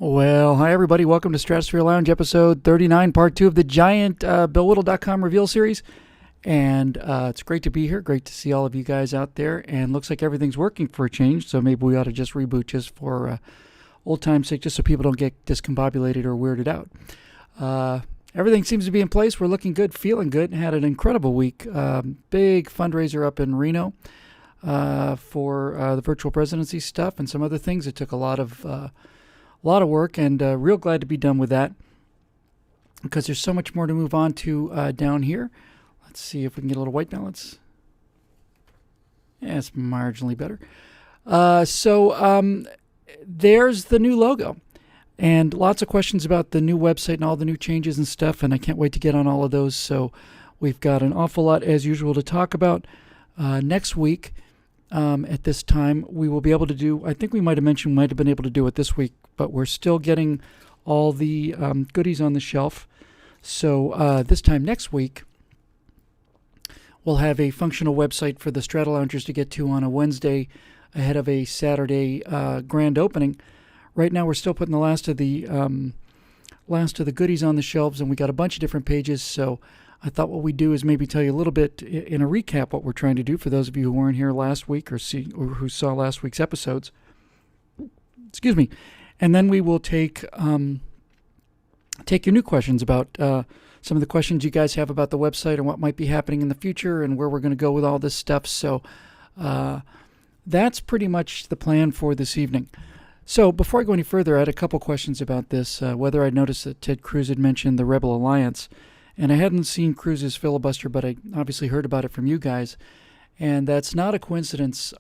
Well, hi everybody. Welcome to Stratosphere Lounge episode 39, part 2 of the giant BillWhittle.com reveal series. And it's great to be here. Great to see all of you guys out there. And looks like everything's working for a change, so maybe we ought to just reboot just for old time's sake, just so people don't get discombobulated or weirded out. Everything seems to be in place. We're looking good, feeling good. Had an incredible week. Big fundraiser up in Reno for the virtual presidency stuff and some other things. It took a lot of work, and real glad to be done with that because there's so much more to move on to down here. Let's see if we can get a little white balance. Yeah, it's marginally better. So there's the new logo, and lots of questions about the new website and all the new changes and stuff, and I can't wait to get on all of those. So we've got an awful lot, as usual, to talk about. Next week, at this time, we will be able to do, I think we might have been able to do it this week, but we're still getting all the goodies on the shelf. So this time next week, we'll have a functional website for the Strata Loungers to get to on a Wednesday ahead of a Saturday grand opening. Right now, we're still putting the last of the goodies on the shelves, and we got a bunch of different pages. So I thought what we'd do is maybe tell you a little bit in a recap what we're trying to do for those of you who weren't here last week or who saw last week's episodes. Excuse me. And then we will take your new questions about some of the questions you guys have about the website and what might be happening in the future and where we're going to go with all this stuff. So that's pretty much the plan for this evening. So before I go any further, I had a couple questions about this, whether I noticed that Ted Cruz had mentioned the Rebel Alliance. And I hadn't seen Cruz's filibuster, but I obviously heard about it from you guys. And that's not a coincidence.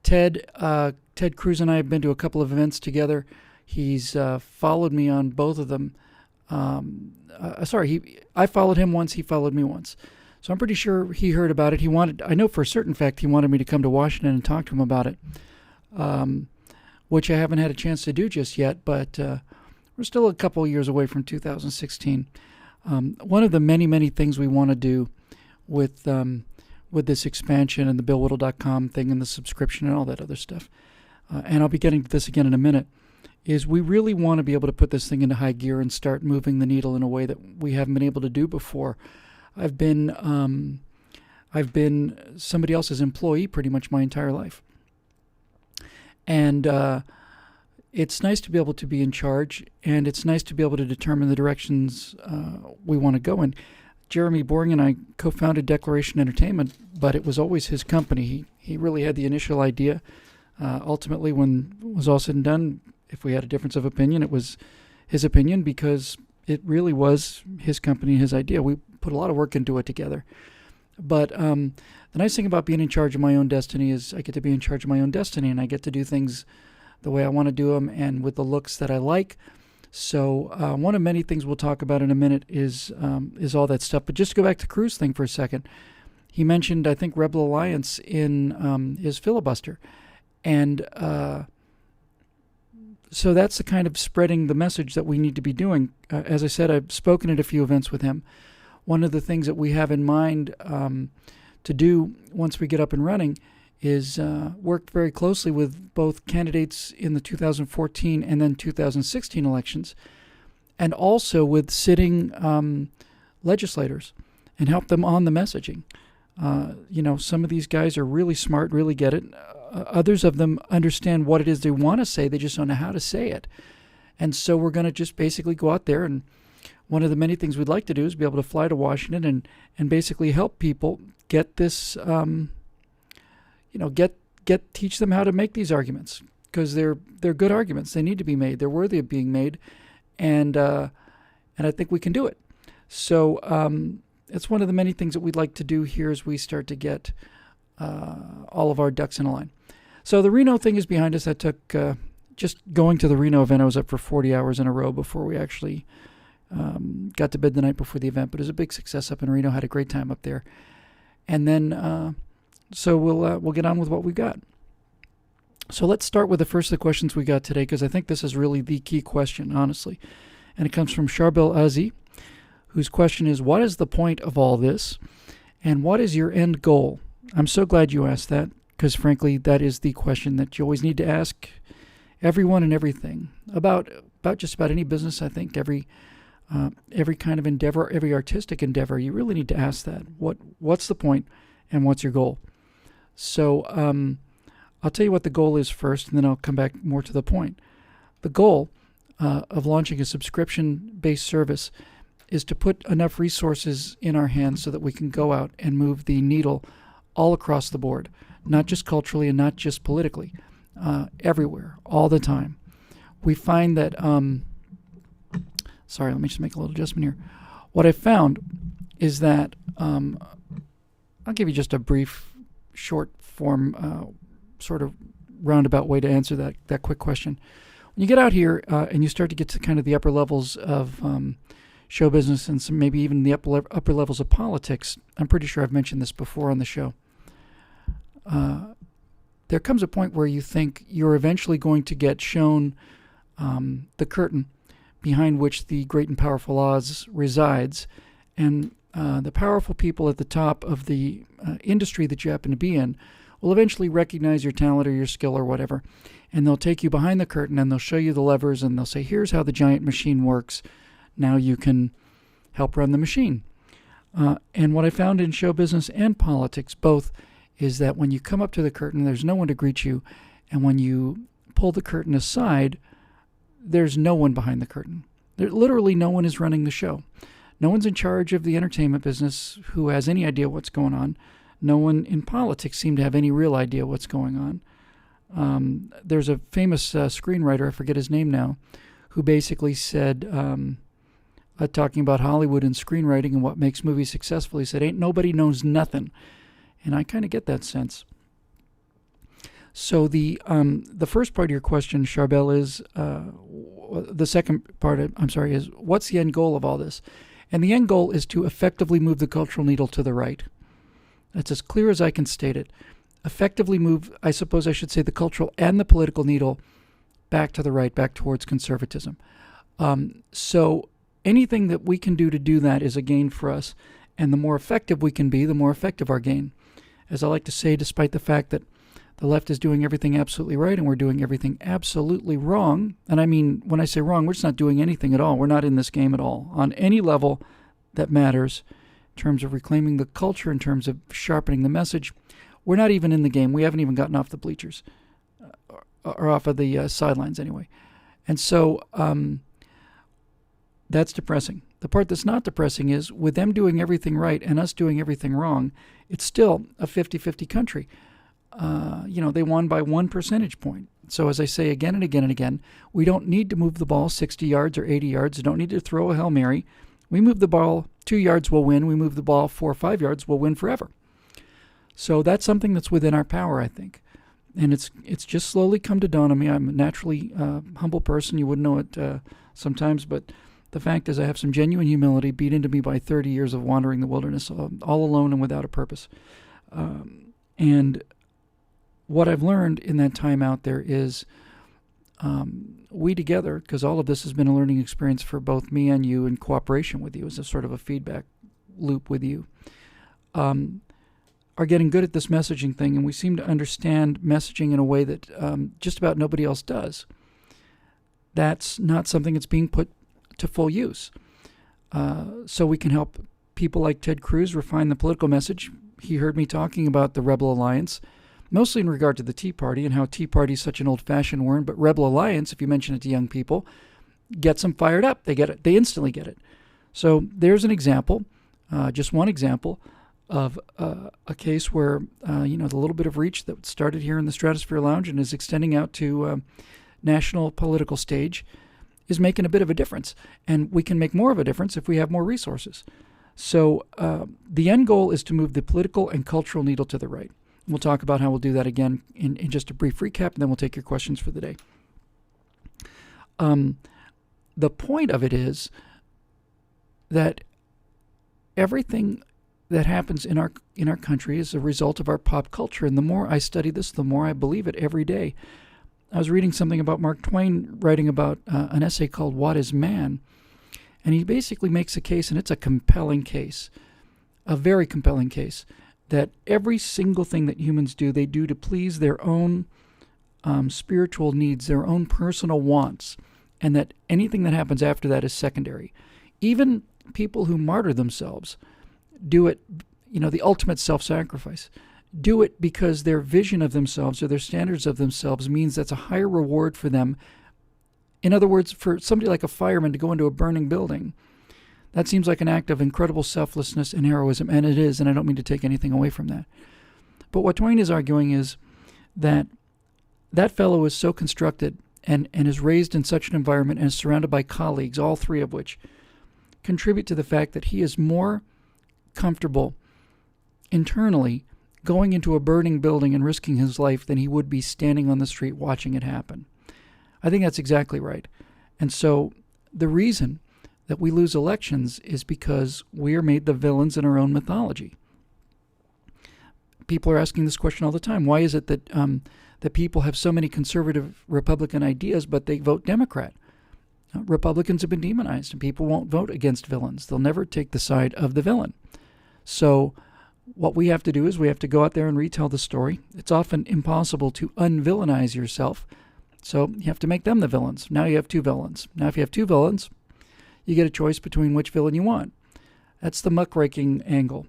Ted Cruz and I have been to a couple of events together. He's followed me on both of them. I followed him once, he followed me once. So I'm pretty sure he heard about it. I know for a certain fact he wanted me to come to Washington and talk to him about it, which I haven't had a chance to do just yet, but we're still a couple of years away from 2016. One of the many, many things we want to do with this expansion and the BillWhittle.com thing and the subscription and all that other stuff, and I'll be getting to this again in a minute, is we really want to be able to put this thing into high gear and start moving the needle in a way that we haven't been able to do before. I've been somebody else's employee pretty much my entire life, and it's nice to be able to be in charge, and it's nice to be able to determine the directions we want to go in. Jeremy Boring and I co-founded Declaration Entertainment, but it was always his company. He really had the initial idea. Ultimately, when it was all said and done, if we had a difference of opinion, it was his opinion because it really was his company, his idea. We put a lot of work into it together. But the nice thing about being in charge of my own destiny is I get to be in charge of my own destiny, and I get to do things the way I want to do them and with the looks that I like. So one of many things we'll talk about in a minute is all that stuff. But just to go back to Cruz thing for a second, he mentioned, I think, Rebel Alliance in his filibuster. And so that's the kind of spreading the message that we need to be doing. As I said, I've spoken at a few events with him. One of the things that we have in mind to do once we get up and running is work very closely with both candidates in the 2014 and then 2016 elections, and also with sitting legislators and help them on the messaging. Some of these guys are really smart, really get it. Others of them understand what it is they want to say, they just don't know how to say it. And so we're going to just basically go out there, and one of the many things we'd like to do is be able to fly to Washington and basically help people get this teach them how to make these arguments, because they're good arguments. They need to be made. They're worthy of being made, and I think we can do it. So it's one of the many things that we'd like to do here as we start to get all of our ducks in a line. So the Reno thing is behind us. That took just going to the Reno event. I was up for 40 hours in a row before we actually got to bed the night before the event. But it was a big success up in Reno. Had a great time up there, and then. So we'll get on with what we've got. So let's start with the first of the questions we got today, because I think this is really the key question, honestly. And it comes from Charbel Azi, whose question is, what is the point of all this? And what is your end goal? I'm so glad you asked that, because frankly, that is the question that you always need to ask everyone and everything, about just about any business. I think every kind of endeavor, every artistic endeavor, you really need to ask that. What's the point and what's your goal? So I'll tell you what the goal is first, and then I'll come back more to the point. The goal of launching a subscription-based service is to put enough resources in our hands so that we can go out and move the needle all across the board, not just culturally and not just politically, everywhere, all the time. We find that, sorry, let me just make a little adjustment here. What I found is that, I'll give you just a brief, short form, sort of roundabout way to answer that quick question. When you get out here and you start to get to kind of the upper levels of show business and some maybe even the upper levels of politics, I'm pretty sure I've mentioned this before on the show, there comes a point where you think you're eventually going to get shown the curtain behind which the great and powerful Oz resides, and the powerful people at the top of the industry that you happen to be in will eventually recognize your talent or your skill or whatever, and they'll take you behind the curtain and they'll show you the levers and they'll say, here's how the giant machine works. Now you can help run the machine. And what I found in show business and politics both is that when you come up to the curtain, there's no one to greet you, and when you pull the curtain aside, there's no one behind the curtain. Literally no one is running the show. No one's in charge of the entertainment business who has any idea what's going on. No one in politics seemed to have any real idea what's going on. There's a famous screenwriter, I forget his name now, who basically said, talking about Hollywood and screenwriting and what makes movies successful, he said, ain't nobody knows nothing. And I kind of get that sense. So the first part of your question, Charbel, is the second part, is what's the end goal of all this? And the end goal is to effectively move the cultural needle to the right. That's as clear as I can state it. Effectively move, I suppose I should say, the cultural and the political needle back to the right, back towards conservatism. So anything that we can do to do that is a gain for us. And the more effective we can be, the more effective our gain. As I like to say, despite the fact that the left is doing everything absolutely right and we're doing everything absolutely wrong, and I mean, when I say wrong, we're just not doing anything at all. We're not in this game at all. On any level that matters, in terms of reclaiming the culture, in terms of sharpening the message, we're not even in the game. We haven't even gotten off the bleachers, or off of the sidelines anyway. And so that's depressing. The part that's not depressing is with them doing everything right and us doing everything wrong, it's still a 50-50 country. They won by 1 percentage point. So as I say again and again and again, we don't need to move the ball 60 yards or 80 yards. We don't need to throw a Hail Mary. We move the ball 2 yards, we'll win. We move the ball 4 or 5 yards, we'll win forever. So that's something that's within our power, I think. And it's just slowly come to dawn on me. I'm a naturally humble person. You wouldn't know it sometimes, but the fact is I have some genuine humility beat into me by 30 years of wandering the wilderness all alone and without a purpose. And what I've learned in that time out there is we together, because all of this has been a learning experience for both me and you in cooperation with you as a sort of a feedback loop with you, are getting good at this messaging thing, and we seem to understand messaging in a way that just about nobody else does. That's not something that's being put to full use. So we can help people like Ted Cruz refine the political message. He heard me talking about the Rebel Alliance, mostly in regard to the Tea Party and how Tea Party is such an old-fashioned word, but Rebel Alliance, if you mention it to young people, gets them fired up. They get it. They instantly get it. So there's an example, just one example, of a case where, the little bit of reach that started here in the Stratosphere Lounge and is extending out to national political stage is making a bit of a difference. And we can make more of a difference if we have more resources. So the end goal is to move the political and cultural needle to the right. We'll talk about how we'll do that again in just a brief recap, and then we'll take your questions for the day. The point of it is that everything that happens in our country is a result of our pop culture. And the more I study this, the more I believe it every day. I was reading something about Mark Twain writing about an essay called What is Man? And he basically makes a case, and it's a compelling case, a very compelling case, that every single thing that humans do, they do to please their own spiritual needs, their own personal wants, and that anything that happens after that is secondary. Even people who martyr themselves do it, the ultimate self-sacrifice, do it because their vision of themselves or their standards of themselves means that's a higher reward for them. In other words, for somebody like a fireman to go into a burning building, that seems like an act of incredible selflessness and heroism, and it is, and I don't mean to take anything away from that. But what Twain is arguing is that that fellow is so constructed and is raised in such an environment and is surrounded by colleagues, all three of which contribute to the fact that he is more comfortable internally going into a burning building and risking his life than he would be standing on the street watching it happen. I think that's exactly right. And so the reason that we lose elections is because we are made the villains in our own mythology. People are asking this question all the time. Why is it that that people have so many conservative Republican ideas, but they vote Democrat? Republicans have been demonized, and people won't vote against villains. They'll never take the side of the villain. So what we have to do is we have to go out there and retell the story. It's often impossible to unvillainize yourself, so you have to make them the villains. Now you have two villains. Now if you have two villains, you get a choice between which villain you want. That's the muckraking angle.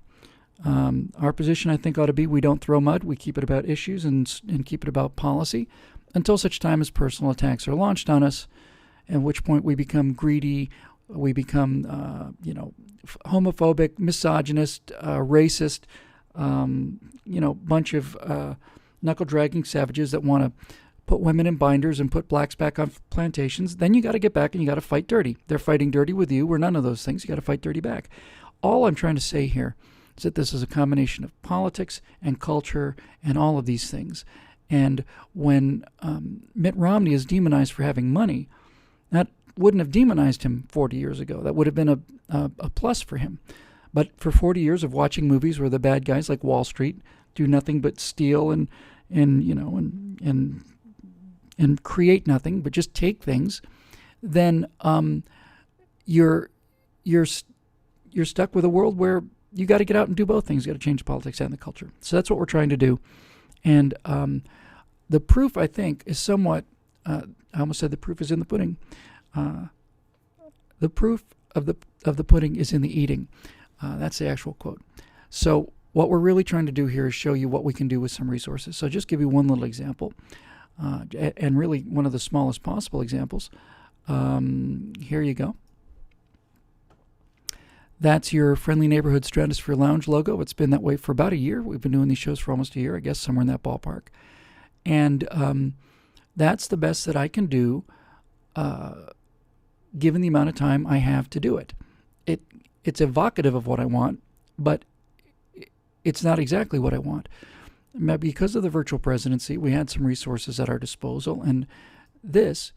Our position, I think, ought to be we don't throw mud. We keep it about issues and keep it about policy until such time as personal attacks are launched on us, at which point we become greedy, we become, homophobic, misogynist, racist, bunch of knuckle-dragging savages that want to put women in binders and put blacks back on plantations. Then you got to get back and you got to fight dirty. They're fighting dirty with you. We're none of those things. You got to fight dirty back. All I'm trying to say here is that this is a combination of politics and culture and all of these things. And when Mitt Romney is demonized for having money, that wouldn't have demonized him 40 years ago. That would have been a plus for him. But for 40 years of watching movies where the bad guys like Wall Street do nothing but steal and create nothing but just take things, then you're stuck with a world where you got to get out and do both things. You got to change politics and the culture. So that's what we're trying to do. And the proof, I think, is somewhat. I almost said the proof is in the pudding. The proof of the pudding is in the eating. That's the actual quote. So what we're really trying to do here is show you what we can do with some resources. So just give you one little example, and really one of the smallest possible examples. Here you go. That's your Friendly Neighborhood Stratosphere Lounge logo. It's been that way for about a year. We've been doing these shows for almost a year, I guess, somewhere in that ballpark. And that's the best that I can do, given the amount of time I have to do it. It's evocative of what I want, but it's not exactly what I want. Because of the virtual presidency, we had some resources at our disposal, and this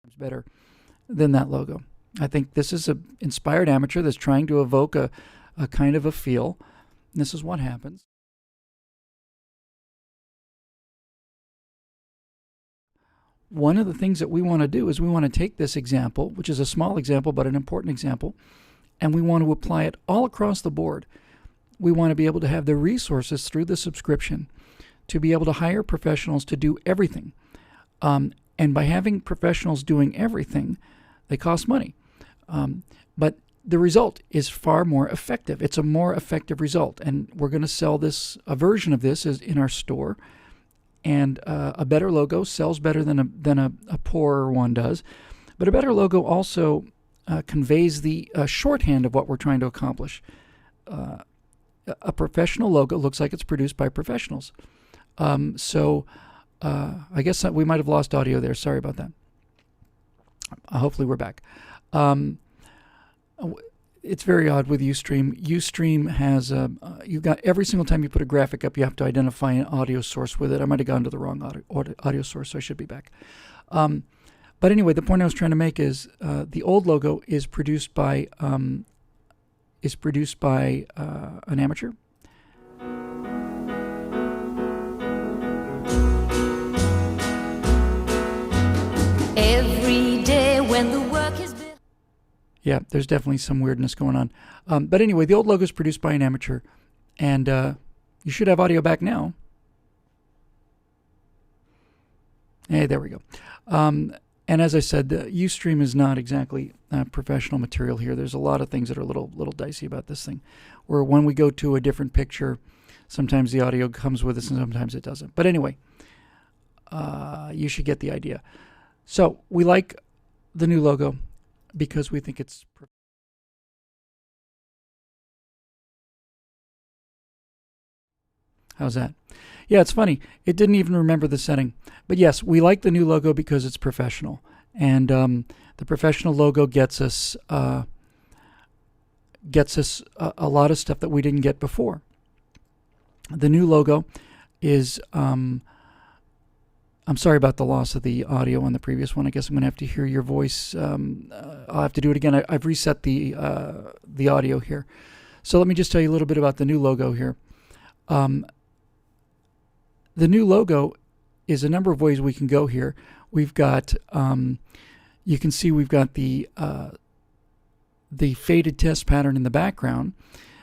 is better than that logo. I think this is an inspired amateur that's trying to evoke a kind of a feel. And this is what happens. One of the things that we want to do is we want to take this example, which is a small example but an important example, and we want to apply it all across the board. We want to be able to have the resources through the subscription to be able to hire professionals to do everything. And by having professionals doing everything, they cost money. But the result is far more effective. It's a more effective result, and we're going to sell a version of this is in our store. And a better logo sells better than a poorer one does. But a better logo also conveys the shorthand of what we're trying to accomplish. A professional logo looks like it's produced by professionals. So I guess we might have lost audio there. Sorry about that. Hopefully we're back. It's very odd with Ustream. Ustream has you've got every single time you put a graphic up, you have to identify an audio source with it. I might have gone to the wrong audio source, so I should be back. But anyway, the point I was trying to make is the old logo is produced by an amateur. Every day when the work is built. Yeah, there's definitely some weirdness going on. But anyway, the old logo is produced by an amateur, and you should have audio back now. Hey, there we go. And as I said, the Ustream is not exactly professional material here. There's a lot of things that are a little dicey about this thing. Where when we go to a different picture, sometimes the audio comes with us and sometimes it doesn't. But anyway, you should get the idea. So we like the new logo because we think it's How's that? Yeah, it's funny. It didn't even remember the setting. But yes, we like the new logo because it's professional. And the professional logo gets us a lot of stuff that we didn't get before. The new logo is... I'm sorry about the loss of the audio on the previous one. I guess I'm going to have to hear your voice. I'll have to do it again. I've reset the audio here. So let me just tell you a little bit about the new logo here. The new logo is a number of ways we can go here. We've got, you can see we've got the faded test pattern in the background.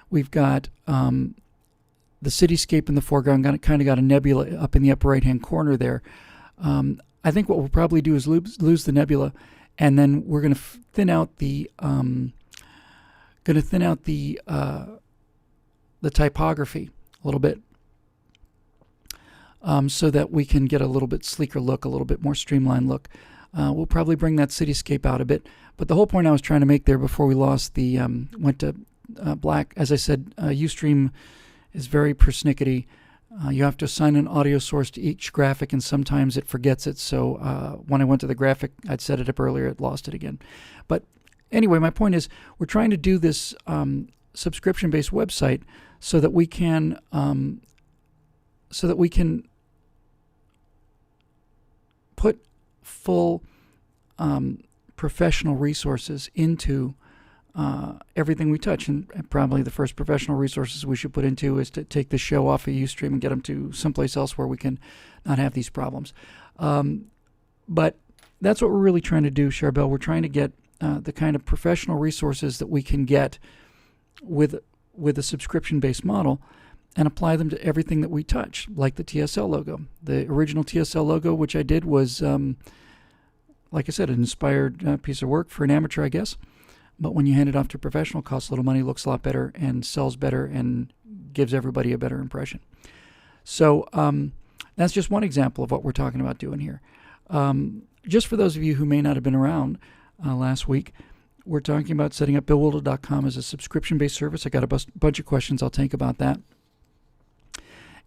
We've got the cityscape in the foreground. Kind of got a nebula up in the upper right-hand corner there. I think what we'll probably do is lose the nebula, and then we're going to thin out the typography a little bit, so that we can get a little bit sleeker look, a little bit more streamlined look. We'll probably bring that cityscape out a bit, but the whole point I was trying to make there before we lost the went to black, as I said, Ustream is very persnickety. You have to assign an audio source to each graphic, and sometimes it forgets it. So when I went to the graphic, I'd set it up earlier, it lost it again. But anyway, my point is we're trying to do this subscription-based website so that we can put full professional resources into everything we touch. And probably the first professional resources we should put into is to take the show off of Ustream and get them to someplace else where we can not have these problems. But that's what we're really trying to do, Charbel. We're trying to get the kind of professional resources that we can get with a subscription-based model and apply them to everything that we touch, like the TSL logo. The original TSL logo, which I did, was, like I said, an inspired piece of work for an amateur, I guess. But when you hand it off to a professional, it costs a little money, looks a lot better, and sells better, and gives everybody a better impression. So that's just one example of what we're talking about doing here. Just for those of you who may not have been around last week, we're talking about setting up BillWilder.com as a subscription-based service. I got a bunch of questions I'll take about that.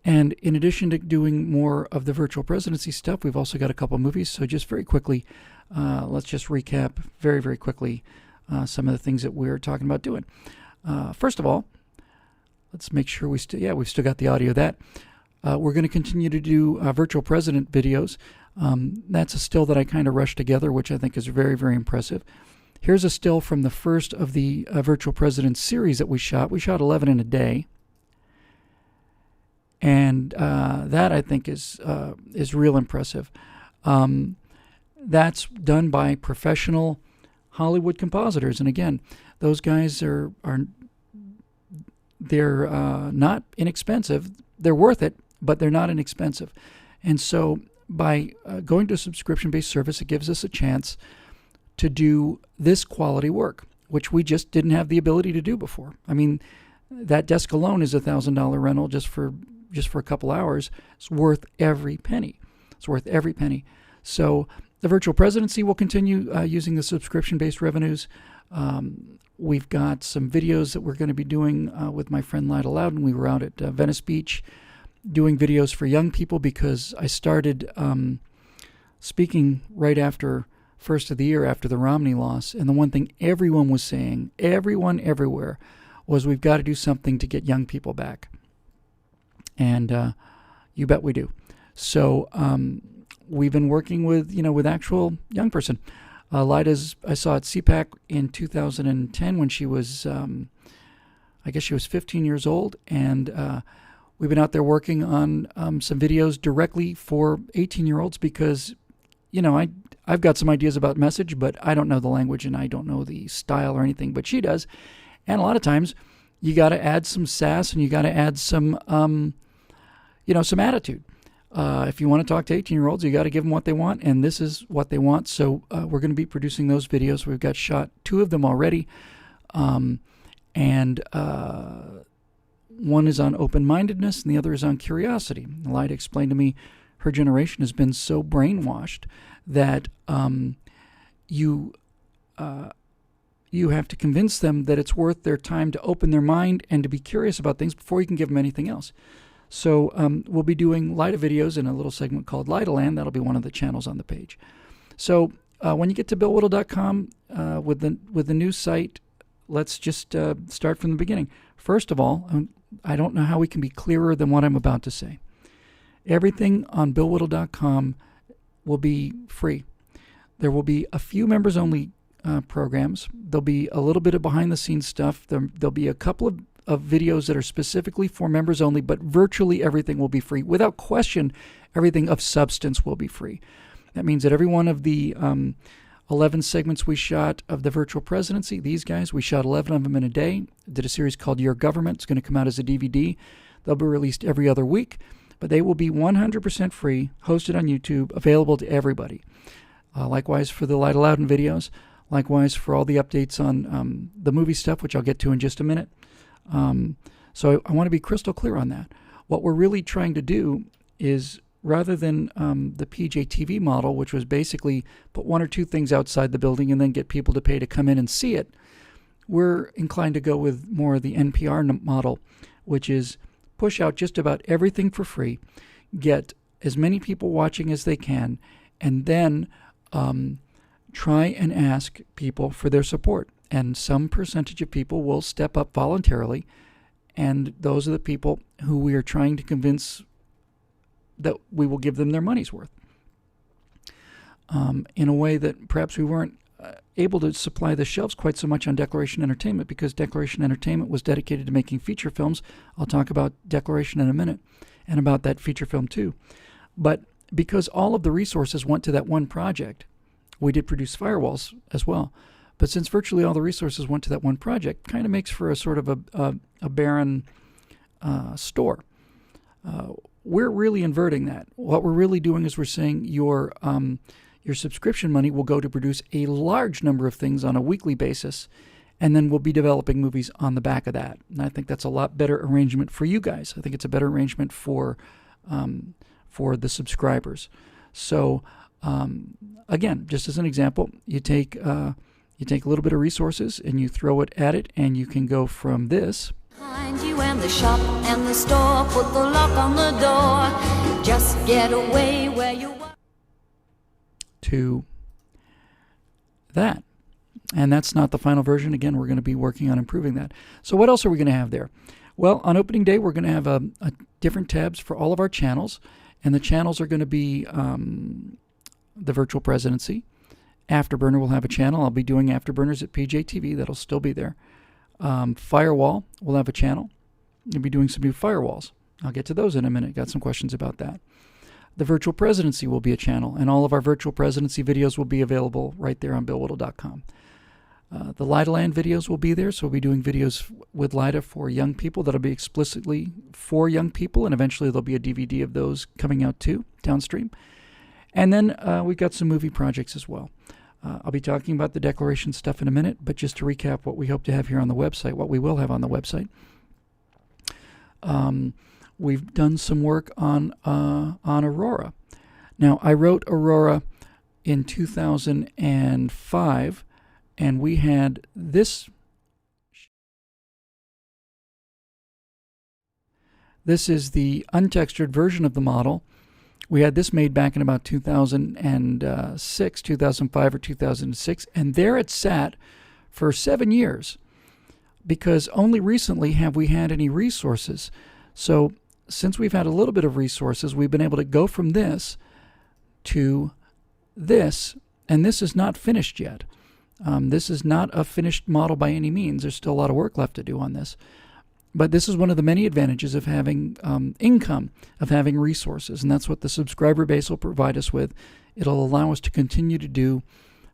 And in addition to doing more of the virtual presidency stuff, we've also got a couple movies. So just very quickly, let's just recap very, very quickly some of the things that we're talking about doing. First of all, let's make sure we've still got the audio of that. We're going to continue to do virtual president videos. That's a still that I kind of rushed together, which I think is very, very impressive. Here's a still from the first of the virtual president series that we shot. We shot 11 in a day. And that, I think, is real impressive. That's done by professional Hollywood compositors, and again, those guys are not inexpensive. They're worth it, but they're not inexpensive. And so, by going to a subscription-based service, it gives us a chance to do this quality work, which we just didn't have the ability to do before. I mean, that desk alone is $1,000 rental just for a couple hours. It's worth every penny. It's worth every penny. So the virtual presidency will continue using the subscription-based revenues. We've got some videos that we're going to be doing with my friend Lyda Loudon. We were out at Venice Beach doing videos for young people because I started speaking right after first of the year, after the Romney loss. And the one thing everyone was saying, everyone everywhere, was we've got to do something to get young people back. And you bet we do. So we've been working with actual young person. Lyda's, I saw at CPAC in 2010 when she was, I guess she was 15 years old, and we've been out there working on some videos directly for 18-year-olds because, I've got some ideas about message, but I don't know the language and I don't know the style or anything, but she does. And a lot of times you got to add some sass and you got to add some, some attitude. If you want to talk to 18-year-olds, you got to give them what they want, and this is what they want. So we're going to be producing those videos. We've got shot 2 of them already, and one is on open-mindedness, and the other is on curiosity. Lyda explained to me her generation has been so brainwashed that you have to convince them that it's worth their time to open their mind and to be curious about things before you can give them anything else. So we'll be doing Lyda videos in a little segment called Lyda Land. That'll be one of the channels on the page. So when you get to BillWhittle.com with the new site, let's just start from the beginning. First of all, I don't know how we can be clearer than what I'm about to say. Everything on BillWhittle.com will be free. There will be a few members-only programs. There'll be a little bit of behind-the-scenes stuff. There'll be a couple of videos that are specifically for members only, but virtually everything will be free. Without question, everything of substance will be free. That means that every one of the 11 segments we shot of the virtual presidency, these guys, we shot 11 of them in a day, did a series called Your Government. It's going to come out as a DVD. They'll be released every other week, but they will be 100% free, hosted on YouTube, available to everybody. Likewise for the Lyda Loudon videos, likewise for all the updates on the movie stuff, which I'll get to in just a minute. So I want to be crystal clear on that. What we're really trying to do is, rather than the PJTV model, which was basically put 1 or 2 things outside the building and then get people to pay to come in and see it, we're inclined to go with more of the NPR model, which is push out just about everything for free, get as many people watching as they can, and then try and ask people for their support. And some percentage of people will step up voluntarily, and those are the people who we are trying to convince that we will give them their money's worth in a way that perhaps we weren't able to supply the shelves quite so much on Declaration Entertainment, because Declaration Entertainment was dedicated to making feature films. I'll talk about Declaration in a minute and about that feature film too. But because all of the resources went to that one project, we did produce Firewalls as well. But since virtually all the resources went to that one project, kind of makes for a sort of a barren store. We're really inverting that. What we're really doing is we're saying your subscription money will go to produce a large number of things on a weekly basis, and then we'll be developing movies on the back of that. And I think that's a lot better arrangement for you guys. I think it's a better arrangement for the subscribers. So again, just as an example, you take a little bit of resources and you throw it at it, and you can go from this. Behind you and the shop and the store, put the lock on the door, just get away where you want. To that. And that's not the final version. Again, we're going to be working on improving that. So what else are we going to have there? Well, on opening day, we're going to have different tabs for all of our channels, and the channels are going to be the virtual presidency. Afterburner will have a channel. I'll be doing Afterburners at PJTV. That'll still be there. Firewall will have a channel. You'll be doing some new firewalls. I'll get to those in a minute. Got some questions about that. The virtual presidency will be a channel, and all of our virtual presidency videos will be available right there on BillWhittle.com. The Lyda Land videos will be there, so we'll be doing videos with Lyda for young people. That'll be explicitly for young people, and eventually there'll be a DVD of those coming out too, downstream. And then we've got some movie projects as well. I'll be talking about the declaration stuff in a minute, but just to recap what we hope to have here on the website, what we will have on the website. We've done some work on Aurora. Now, I wrote Aurora in 2005, and we had this. This is the untextured version of the model. We had this made back in about 2006, 2005 or 2006, and there it sat for 7 years because only recently have we had any resources. So since we've had a little bit of resources, we've been able to go from this to this, and this is not finished yet. This is not a finished model by any means. There's still a lot of work left to do on this. But this is one of the many advantages of having income, of having resources, and that's what the subscriber base will provide us with. It'll allow us to continue to do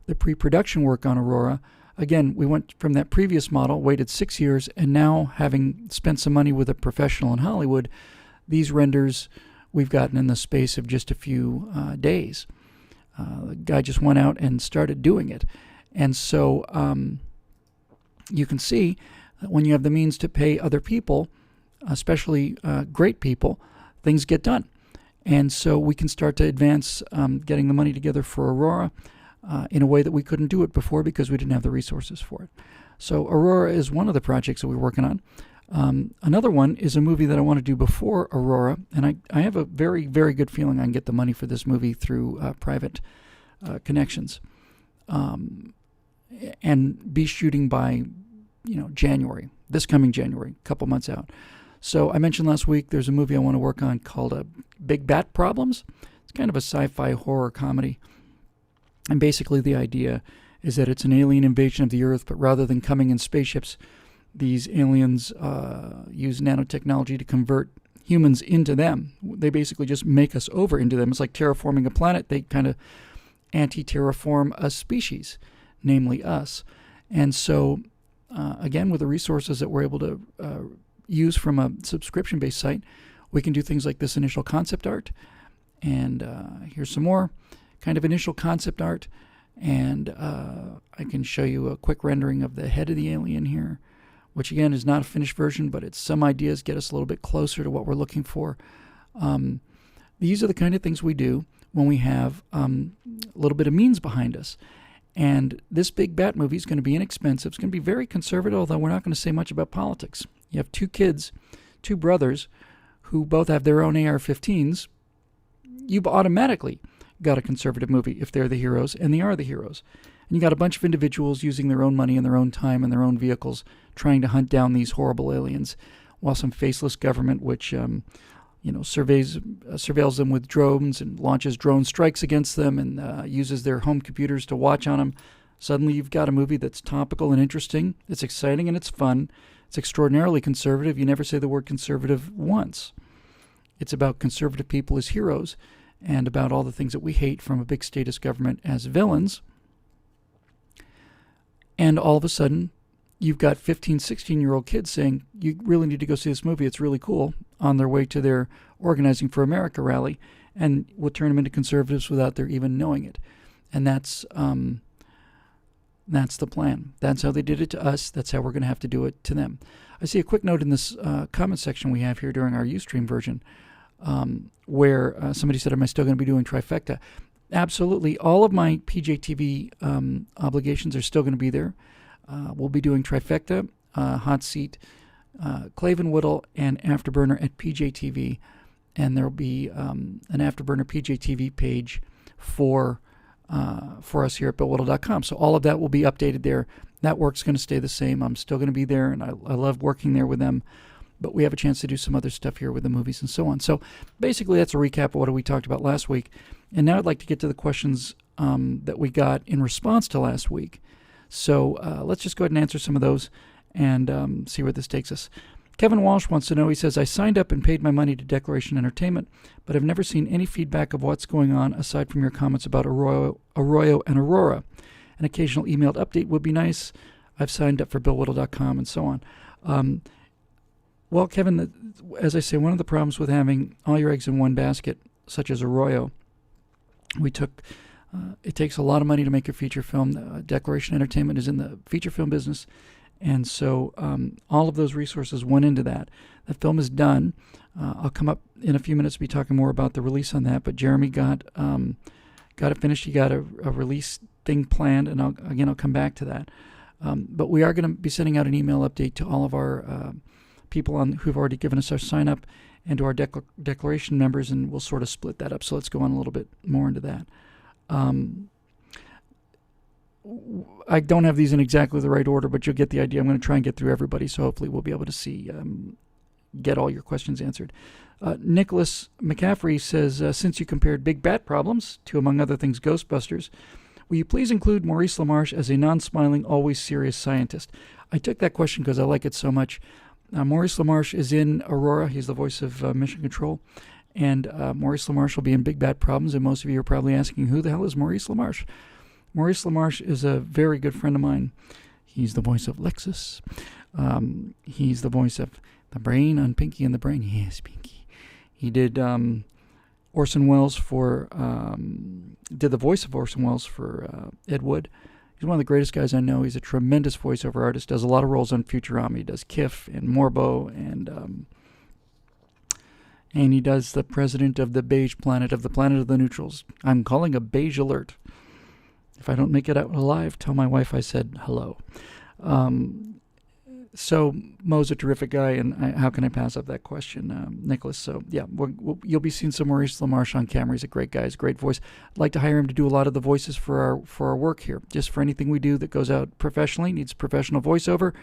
the pre-production work on Aurora. Again, we went from that previous model, waited 6 years, and now having spent some money with a professional in Hollywood, these renders we've gotten in the space of just a few days. The guy just went out and started doing it. And so you can see that when you have the means to pay other people, especially great people, things get done. And so we can start to advance getting the money together for Aurora in a way that we couldn't do it before because we didn't have the resources for it. So Aurora is one of the projects that we're working on. Another one is a movie that I want to do before Aurora, and I have a very, very good feeling I can get the money for this movie through private connections, and be shooting by January, this coming January, a couple months out. So I mentioned last week there's a movie I want to work on called Big Bat Problems. It's kind of a sci-fi horror comedy. And basically the idea is that it's an alien invasion of the Earth, but rather than coming in spaceships, these aliens use nanotechnology to convert humans into them. They basically just make us over into them. It's like terraforming a planet. They kind of anti-terraform a species, namely us. And so, again, with the resources that we're able to use from a subscription-based site, we can do things like this initial concept art. And here's some more kind of initial concept art. And I can show you a quick rendering of the head of the alien here, which again is not a finished version, but it's some ideas get us a little bit closer to what we're looking for. These are the kind of things we do when we have a little bit of means behind us. And this Big Bat movie is going to be inexpensive. It's going to be very conservative, although we're not going to say much about politics. You have two kids, two brothers, who both have their own AR-15s. You've automatically got a conservative movie if they're the heroes, and they are the heroes. And you got a bunch of individuals using their own money and their own time and their own vehicles trying to hunt down these horrible aliens, while some faceless government, which surveils them with drones and launches drone strikes against them and uses their home computers to watch on them. Suddenly you've got a movie that's topical and interesting. It's exciting and it's fun. It's extraordinarily conservative. You never say the word conservative once. It's about conservative people as heroes and about all the things that we hate from a big statist government as villains. And all of a sudden, you've got 15, 16-year-old kids saying, you really need to go see this movie. It's really cool, on their way to their Organizing for America rally, and will turn them into conservatives without their even knowing it. And that's the plan. That's how they did it to us. That's how we're going to have to do it to them. I see a quick note in this comment section we have here during our Ustream version where somebody said, am I still going to be doing Trifecta? Absolutely. All of my PJTV obligations are still going to be there. We'll be doing Trifecta, Hot Seat, Clave & Whittle, and Afterburner at PJTV. And there will be an Afterburner PJTV page for us here at BillWhittle.com. So all of that will be updated there. That work's going to stay the same. I'm still going to be there, and I love working there with them. But we have a chance to do some other stuff here with the movies and so on. So basically that's a recap of what we talked about last week. And now I'd like to get to the questions that we got in response to last week. So let's just go ahead and answer some of those and see where this takes us. Kevin Walsh wants to know, he says, I signed up and paid my money to Declaration Entertainment, but I've never seen any feedback of what's going on aside from your comments about Arroyo and Aurora. An occasional emailed update would be nice. I've signed up for BillWhittle.com and so on. Well, Kevin, as I say, one of the problems with having all your eggs in one basket, such as Arroyo, we took It takes a lot of money to make a feature film. Declaration Entertainment is in the feature film business, and so all of those resources went into that. The film is done. I'll come up in a few minutes to be talking more about the release on that, but Jeremy got it finished. He got a release thing planned, and I'll come back to that. But we are going to be sending out an email update to all of our people who've already given us our sign up and to our declaration members, and we'll sort of split that up. So let's go on a little bit more into that. I don't have these in exactly the right order, but you'll get the idea. I'm going to try and get through everybody, so hopefully we'll be able to get all your questions answered. Nicholas McCaffrey says, since you compared Big Bat Problems to, among other things, Ghostbusters, will you please include Maurice LaMarche as a non-smiling, always serious scientist? I took that question because I like it so much. Maurice LaMarche is in Aurora. He's the voice of Mission Control. And Maurice LaMarche will be in Big Bad Problems, and most of you are probably asking, who the hell is Maurice LaMarche? Maurice LaMarche is a very good friend of mine. He's the voice of Lexus. He's the voice of the Brain on Pinky and the Brain. Yes, Pinky. He did Orson Welles did the voice of Orson Welles for Ed Wood. He's one of the greatest guys I know. He's a tremendous voiceover artist, does a lot of roles on Futurama. He does Kif and Morbo, and he does the president of the Beige Planet, of the Planet of the Neutrals. I'm calling a beige alert. If I don't make it out alive, tell my wife I said hello. So Mo's a terrific guy, and how can I pass up that question, Nicholas? So yeah, you'll be seeing some Maurice LaMarche on camera. He's a great guy. He's a great voice. I'd like to hire him to do a lot of the voices for our work here. Just for anything we do that goes out professionally, needs professional voiceover,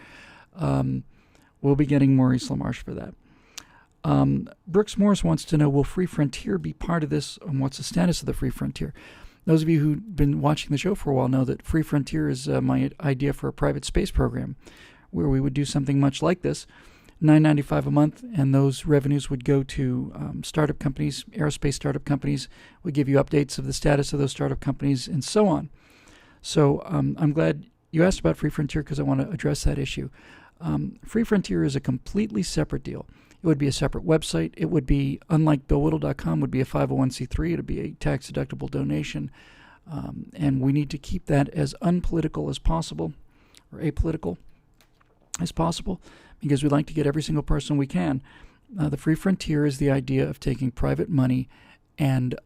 we'll be getting Maurice LaMarche for that. Brooks Morris wants to know, will Free Frontier be part of this, and what's the status of the Free Frontier? Those of you who've been watching the show for a while know that Free Frontier is my idea for a private space program, where we would do something much like this, $9.95 a month, and those revenues would go to startup companies, aerospace startup companies. We give you updates of the status of those startup companies, and so on. So I'm glad you asked about Free Frontier, because I want to address that issue. Free Frontier is a completely separate deal. It would be a separate website. It would be, unlike BillWhittle.com, would be a 501c3. It would be a tax-deductible donation. And we need to keep that as unpolitical as possible, or apolitical as possible, because we'd like to get every single person we can. The Free Frontier is the idea of taking private money and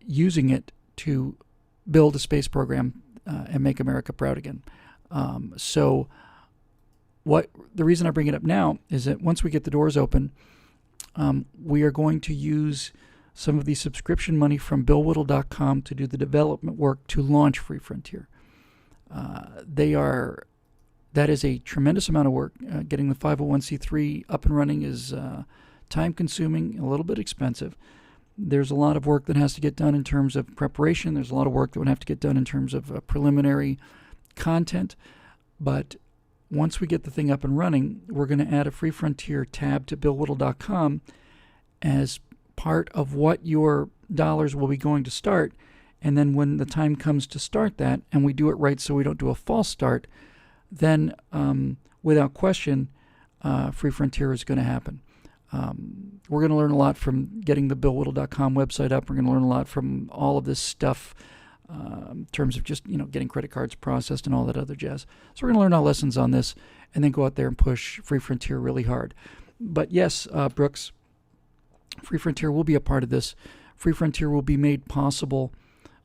using it to build a space program and make America proud again. So the reason I bring it up now is that once we get the doors open, we are going to use some of the subscription money from BillWhittle.com to do the development work to launch Free Frontier. That is a tremendous amount of work. Getting the 501c3 up and running is time-consuming, a little bit expensive. There's a lot of work that has to get done in terms of preparation. There's a lot of work that would have to get done in terms of preliminary content. But once we get the thing up and running, we're going to add a Free Frontier tab to BillWhittle.com as part of what your dollars will be going to start. And then when the time comes to start that, and we do it right so we don't do a false start, then without question, Free Frontier is going to happen. We're going to learn a lot from getting the BillWhittle.com website up. We're going to learn a lot from all of this stuff in terms of just getting credit cards processed and all that other jazz. So we're going to learn our lessons on this and then go out there and push Free Frontier really hard. But yes, Brooks, Free Frontier will be a part of this. Free Frontier will be made possible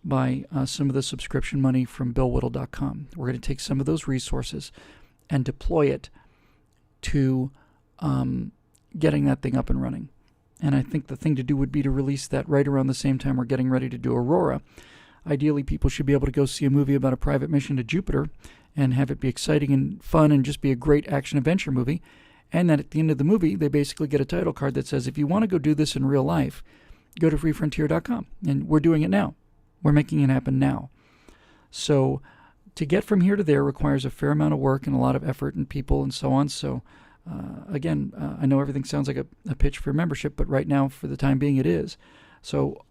by some of the subscription money from BillWhittle.com. We're going to take some of those resources and deploy it to getting that thing up and running. And I think the thing to do would be to release that right around the same time we're getting ready to do Aurora. Ideally, people should be able to go see a movie about a private mission to Jupiter and have it be exciting and fun and just be a great action-adventure movie. And then at the end of the movie, they basically get a title card that says, if you want to go do this in real life, go to freefrontier.com. And we're doing it now. We're making it happen now. So to get from here to there requires a fair amount of work and a lot of effort and people and so on. So again, I know everything sounds like a pitch for membership, but right now, for the time being, it is. So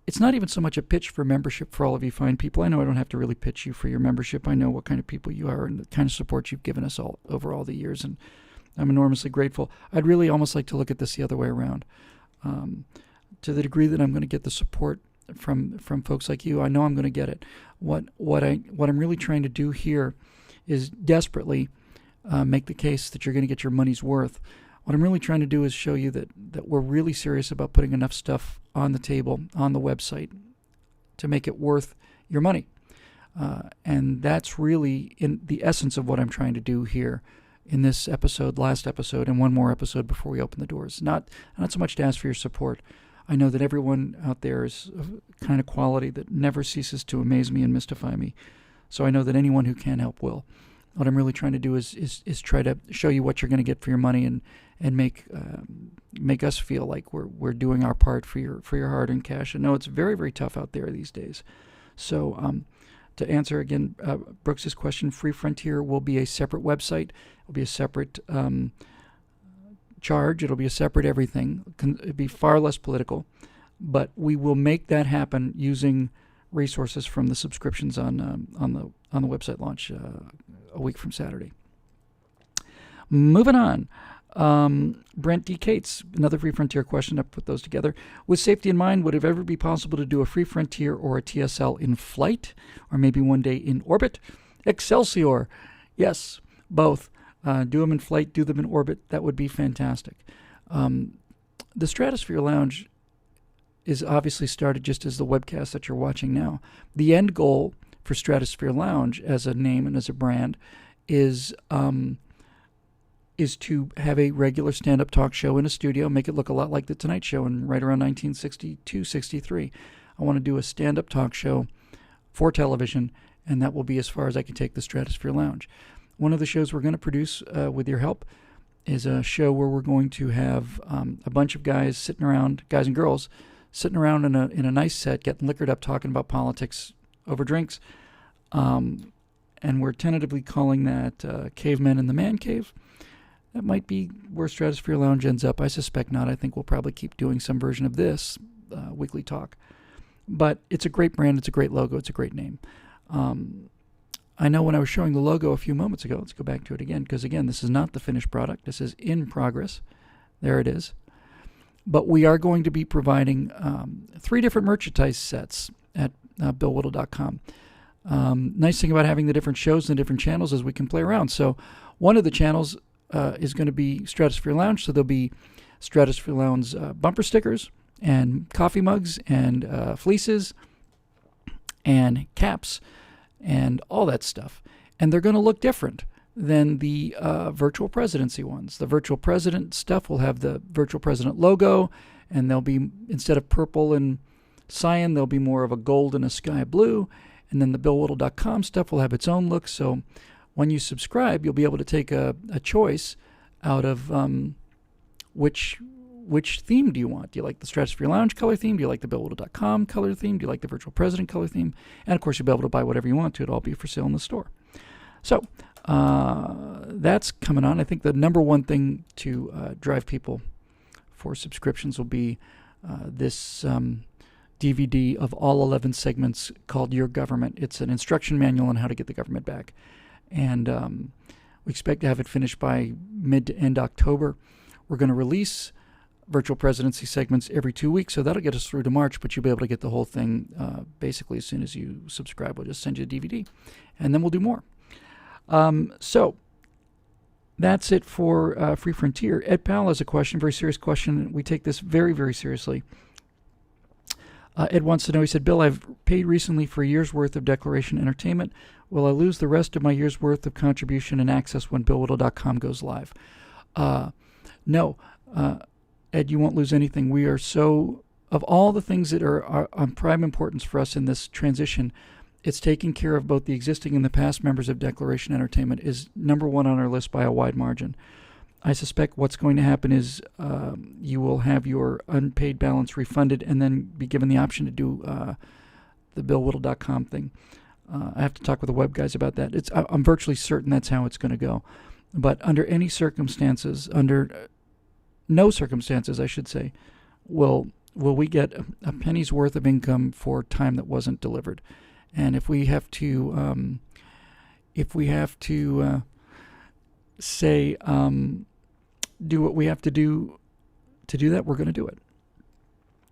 it's not even so much a pitch for membership for all of you fine people. I know I don't have to really pitch you for your membership. I know what kind of people you are and the kind of support you've given us all over all the years, and I'm enormously grateful. I'd really almost like to look at this the other way around. To the degree that I'm going to get the support from folks like you, I know I'm going to get it. What I'm really trying to do here is desperately make the case that you're going to get your money's worth. What I'm really trying to do is show you that we're really serious about putting enough stuff on the table, on the website, to make it worth your money. And that's really in the essence of what I'm trying to do here in this episode, last episode, and one more episode before we open the doors. Not so much to ask for your support. I know that everyone out there is of kind of quality that never ceases to amaze me and mystify me. So I know that anyone who can help will. What I'm really trying to do is try to show you what you're going to get for your money and make us feel like we're doing our part for your hard-earned cash. I know it's very, very tough out there these days. So to answer again Brooks's question, Free Frontier will be a separate website. It'll be a separate charge. It'll be a separate everything. It'll be far less political, but we will make that happen using resources from the subscriptions on the website launch a week from Saturday. Moving on. Brent D. Cates, another Free Frontier question. I put those together. With safety in mind, would it ever be possible to do a Free Frontier or a TSL in flight, or maybe one day in orbit? Excelsior. Yes, both. Do them in flight, do them in orbit. That would be fantastic. The Stratosphere Lounge is obviously started just as the webcast that you're watching now. The end goal for Stratosphere Lounge as a name and as a brand is to have a regular stand-up talk show in a studio, make it look a lot like The Tonight Show in right around 1962, 63. I want to do a stand-up talk show for television, and that will be as far as I can take the Stratosphere Lounge. One of the shows we're going to produce with your help is a show where we're going to have a bunch of guys sitting around, guys and girls, sitting around in a nice set, getting liquored up, talking about politics over drinks. And we're tentatively calling that Cavemen in the Man Cave. That might be where Stratosphere Lounge ends up. I suspect not. I think we'll probably keep doing some version of this weekly talk. But it's a great brand. It's a great logo. It's a great name. I know when I was showing the logo a few moments ago, let's go back to it again, because again, this is not the finished product. This is in progress. There it is. But we are going to be providing 3 different merchandise sets at BillWhittle.com. Nice thing about having the different shows and the different channels is we can play around. So one of the channels is going to be Stratosphere Lounge, so there'll be Stratosphere Lounge bumper stickers and coffee mugs and fleeces and caps and all that stuff. And they're going to look different than the virtual presidency ones. The virtual president stuff will have the virtual president logo, and they'll be, instead of purple and cyan, they'll be more of a gold and a sky blue. And then the BillWhittle.com stuff will have its own look. So when you subscribe, you'll be able to take a choice out of which theme do you want? Do you like the Stratosphere Lounge color theme? Do you like the BillWhittle.com color theme? Do you like the virtual president color theme? And of course, you'll be able to buy whatever you want to. It'll all be for sale in the store. So that's coming on. I think the number one thing to drive people for subscriptions will be this DVD of all 11 segments called Your Government. It's an instruction manual on how to get the government back. And we expect to have it finished by mid to end October. We're going to release virtual presidency segments every 2 weeks, so that'll get us through to March, but you'll be able to get the whole thing basically as soon as you subscribe. We'll just send you a DVD, and then we'll do more. So that's it for Free Frontier. Ed Powell has a question, very serious question. We take this very, very seriously. Ed wants to know, he said, Bill, I've paid recently for a year's worth of Declaration Entertainment. Will I lose the rest of my year's worth of contribution and access when BillWhittle.com goes live? No. Ed, you won't lose anything. We are so, of all the things that are on prime importance for us in this transition, it's taking care of both the existing and the past members of Declaration Entertainment is number one on our list by a wide margin. I suspect what's going to happen is you will have your unpaid balance refunded and then be given the option to do the BillWhittle.com thing. I have to talk with the web guys about that. I'm virtually certain that's how it's going to go. But under any circumstances, under no circumstances, I should say, will we get a penny's worth of income for time that wasn't delivered. And if we have to say do what we have to do that, we're going to do it.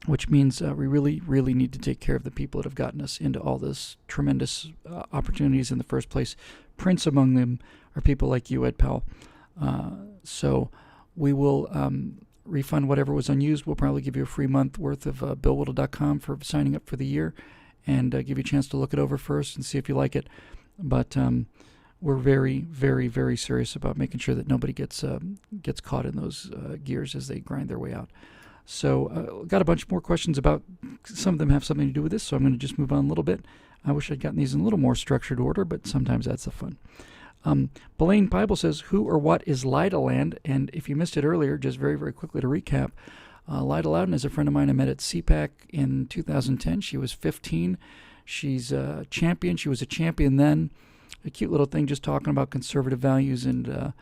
which means we really, really need to take care of the people that have gotten us into all this tremendous opportunities in the first place. Prince among them are people like you, Ed Powell. So we will refund whatever was unused. We'll probably give you a free month worth of BillWhittle.com for signing up for the year, and give you a chance to look it over first and see if you like it. But we're very, very, very serious about making sure that nobody gets caught in those gears as they grind their way out. So got a bunch more questions about, some of them have something to do with this, so I'm going to just move on a little bit. I wish I'd gotten these in a little more structured order, but sometimes that's the fun. Belaine Bible says, who or what is Lidaland? And if you missed it earlier, just very, very quickly to recap, Lida Loudon is a friend of mine I met at CPAC in 2010. She was 15. She's a champion. She was a champion then. A cute little thing just talking about conservative values. And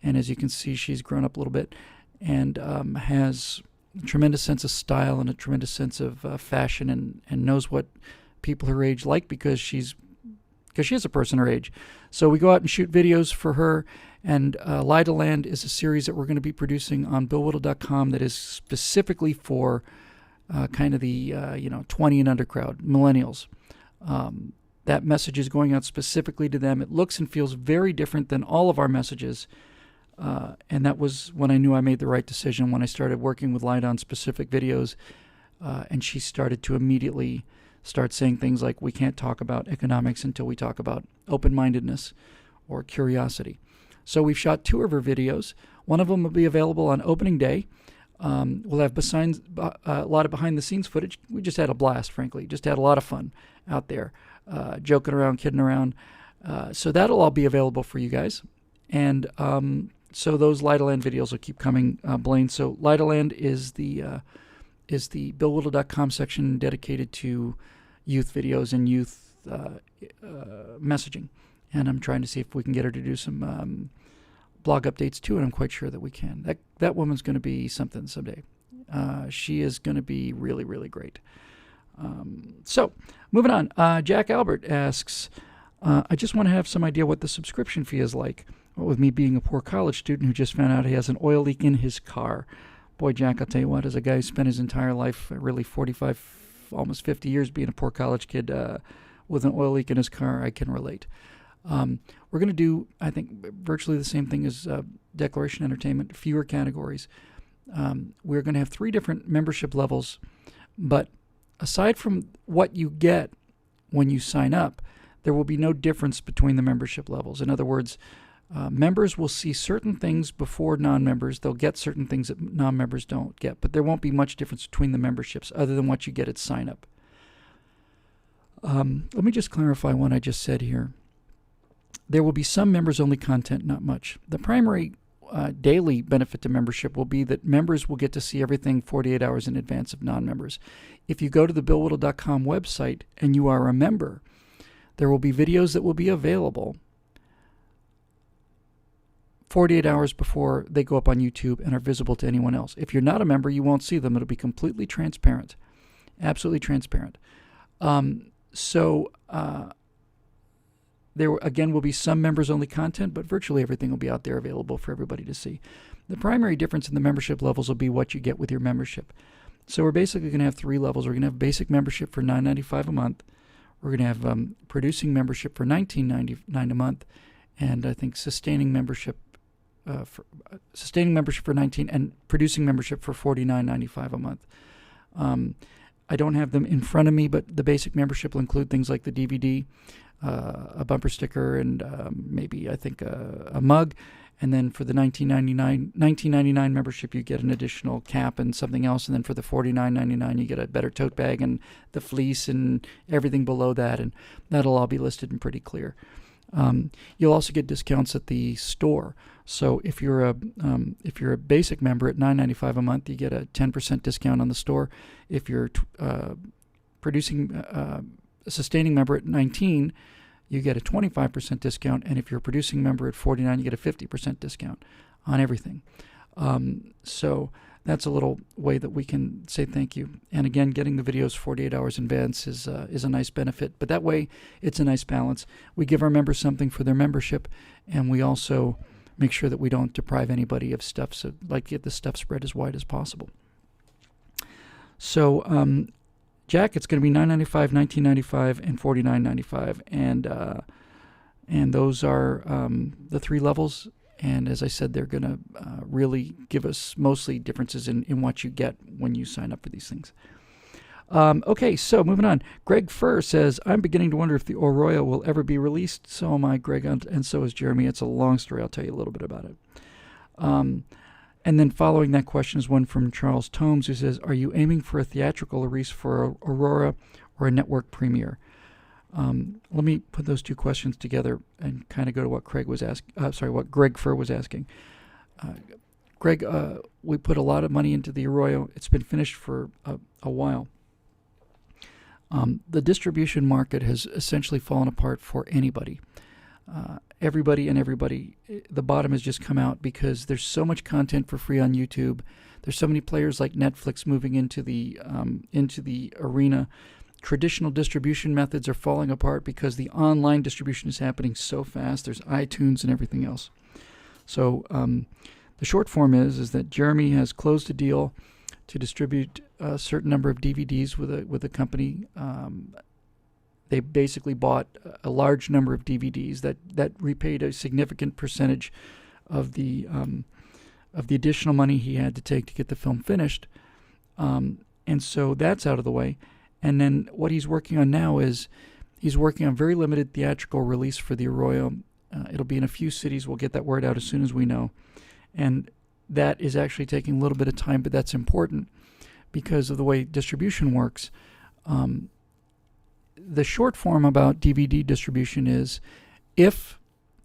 as you can see, she's grown up a little bit and has a tremendous sense of style and a tremendous sense of fashion, and knows what people her age like because she is a person her age. So we go out and shoot videos for her, and Lidaland is a series that we're going to be producing on BillWhittle.com that is specifically for kind of the 20 and under crowd, millennials. That message is going out specifically to them. It looks and feels very different than all of our messages, and that was when I knew I made the right decision, when I started working with Lida on specific videos, and she started to immediately start saying things like, we can't talk about economics until we talk about open-mindedness or curiosity. So we've shot 2 of her videos. One of them will be available on opening day. We'll have a lot of behind-the-scenes footage. We just had a blast, frankly. Just had a lot of fun out there, joking around, kidding around. So that'll all be available for you guys. And so those Lidaland videos will keep coming, Blaine. So Lidaland is the BillWhittle.com section dedicated to youth videos and youth messaging. And I'm trying to see if we can get her to do some blog updates too, and I'm quite sure that we can. That woman's going to be something someday. She is going to be really, really great. So moving on, Jack Albert asks, I just want to have some idea what the subscription fee is like. With me being a poor college student who just found out he has an oil leak in his car. Boy, Jack, I'll tell you what, as a guy who spent his entire life, really 45, almost 50 years being a poor college kid with an oil leak in his car, I can relate. We're going to do, I think, virtually the same thing as Declaration Entertainment, fewer categories. We're going to have 3 different membership levels, but aside from what you get when you sign up, there will be no difference between the membership levels. In other words, members will see certain things before non-members. They'll get certain things that non-members don't get, but there won't be much difference between the memberships other than what you get at sign-up. Let me just clarify what I just said here. There will be some members-only content, not much. The primary daily benefit to membership will be that members will get to see everything 48 hours in advance of non-members. If you go to the BillWhittle.com website and you are a member, there will be videos that will be available 48 hours before they go up on YouTube and are visible to anyone else. If you're not a member, you won't see them. It'll be completely transparent, absolutely transparent. There, again, will be some members-only content, but virtually everything will be out there available for everybody to see. The primary difference in the membership levels will be what you get with your membership. So we're basically going to have 3 levels. We're going to have basic membership for $9.95 a month. We're going to have producing membership for $19.99 a month, and I think sustaining membership for $19 and producing membership for $49.95 a month. I don't have them in front of me, but the basic membership will include things like the DVD, a bumper sticker, and maybe I think a mug. And then for the $19.99 membership, you get an additional cap and something else. And then for the $49.99, you get a better tote bag and the fleece and everything below that. And that'll all be listed and pretty clear. You'll also get discounts at the store. So if you're a basic member at $9.95 a month, you get a 10% discount on the store. If you're producing a sustaining member at $19, you get a 25% discount, and if you're a producing member at $49, you get a 50% discount on everything. So that's a little way that we can say thank you. And again, getting the videos 48 hours in advance is a nice benefit. But that way, it's a nice balance. We give our members something for their membership, and we also make sure that we don't deprive anybody of stuff. So, like, get the stuff spread as wide as possible. So, Jack, it's going to be $9.95, $19.95, and $49.95, and those are the three levels. And as I said, they're going to really give us mostly differences in what you get when you sign up for these things. Okay, so moving on. Greg Furr says, I'm beginning to wonder if the Arroyo will ever be released. So am I, Greg, and so is Jeremy. It's a long story. I'll tell you a little bit about it. And then following that question is one from Charles Tomes, who says, are you aiming for a theatrical release for Aurora or a network premiere? Let me put those two questions together and kind of go to what what Greg Furr was asking. Greg, we put a lot of money into the Arroyo. It's been finished for a while. The distribution market has essentially fallen apart for anybody. Everybody, the bottom has just come out because there's so much content for free on YouTube. There's so many players like Netflix moving into the arena. Traditional distribution methods are falling apart because the online distribution is happening so fast. There's iTunes and everything else. So the short form is that Jeremy has closed a deal to distribute a certain number of DVDs with a company. They basically bought a large number of DVDs that repaid a significant percentage of the additional money he had to take to get the film finished. And so that's out of the way. And then what he's working on now is he's working on very limited theatrical release for the Arroyo. It'll be in a few cities. We'll get that word out as soon as we know. And that is actually taking a little bit of time, but that's important because of the way distribution works. The short form about DVD distribution is if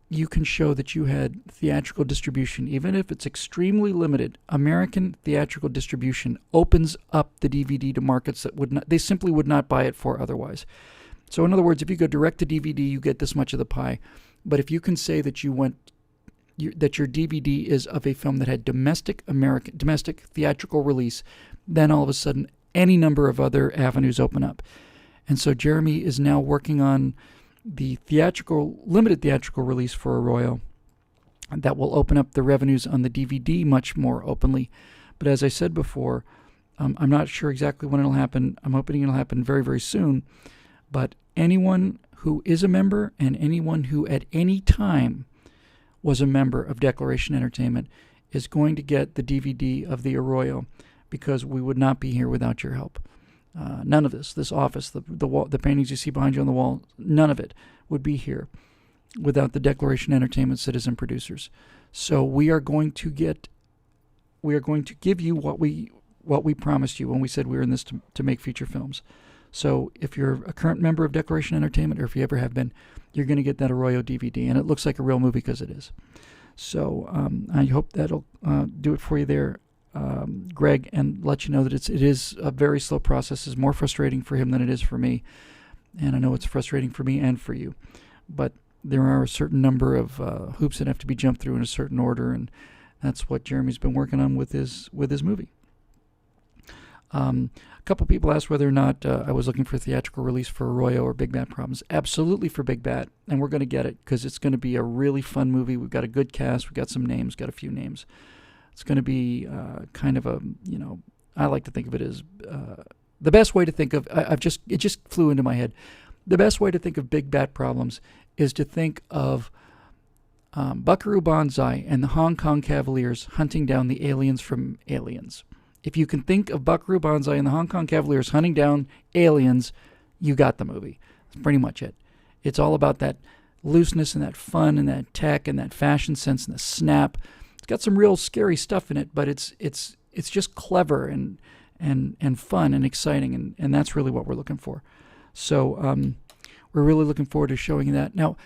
you can show that you had theatrical distribution, even if it's extremely limited, American theatrical distribution opens up the DVD to markets that they simply would not buy it for otherwise. So in other words, if you go direct to DVD, you get this much of the pie. But if you can say that that your DVD is of a film that had domestic theatrical release, then all of a sudden any number of other avenues open up. And so Jeremy is now working on the limited theatrical release for Arroyo that will open up the revenues on the DVD much more openly. But as I said before, I'm not sure exactly when it'll happen. I'm hoping it'll happen very, very soon. But anyone who is a member and anyone who at any time was a member of Declaration Entertainment is going to get the DVD of the Arroyo because we would not be here without your help. None of this office, the paintings you see behind you on the wall, none of it would be here without the Declaration Entertainment citizen producers. So we are going to give you what we promised you when we said we were in this to make feature films. So if you're a current member of Declaration Entertainment, or if you ever have been, you're going to get that Arroyo DVD, and it looks like a real movie because it is. So I hope that'll do it for you there, Greg, and let you know that it is a very slow process. It's more frustrating for him than it is for me, and I know it's frustrating for me and for you. But there are a certain number of hoops that have to be jumped through in a certain order, and that's what Jeremy's been working on with his movie. A couple people asked whether or not I was looking for a theatrical release for Arroyo or Big Bat Problems. Absolutely for Big Bat, and we're going to get it because it's going to be a really fun movie. We've got a good cast. We've got some names, got a few names. It's going to be kind of a, I like to think of it as the best way to think of, it just flew into my head. The best way to think of Big Bat Problems is to think of Buckaroo Banzai and the Hong Kong Cavaliers hunting down the aliens from Aliens. If you can think of Buckaroo Banzai and the Hong Kong Cavaliers hunting down aliens, you got the movie. That's pretty much it. It's all about that looseness and that fun and that tech and that fashion sense and the snap. It's got some real scary stuff in it, but it's just clever and fun and exciting, and that's really what we're looking for. So we're really looking forward to showing you that. Now,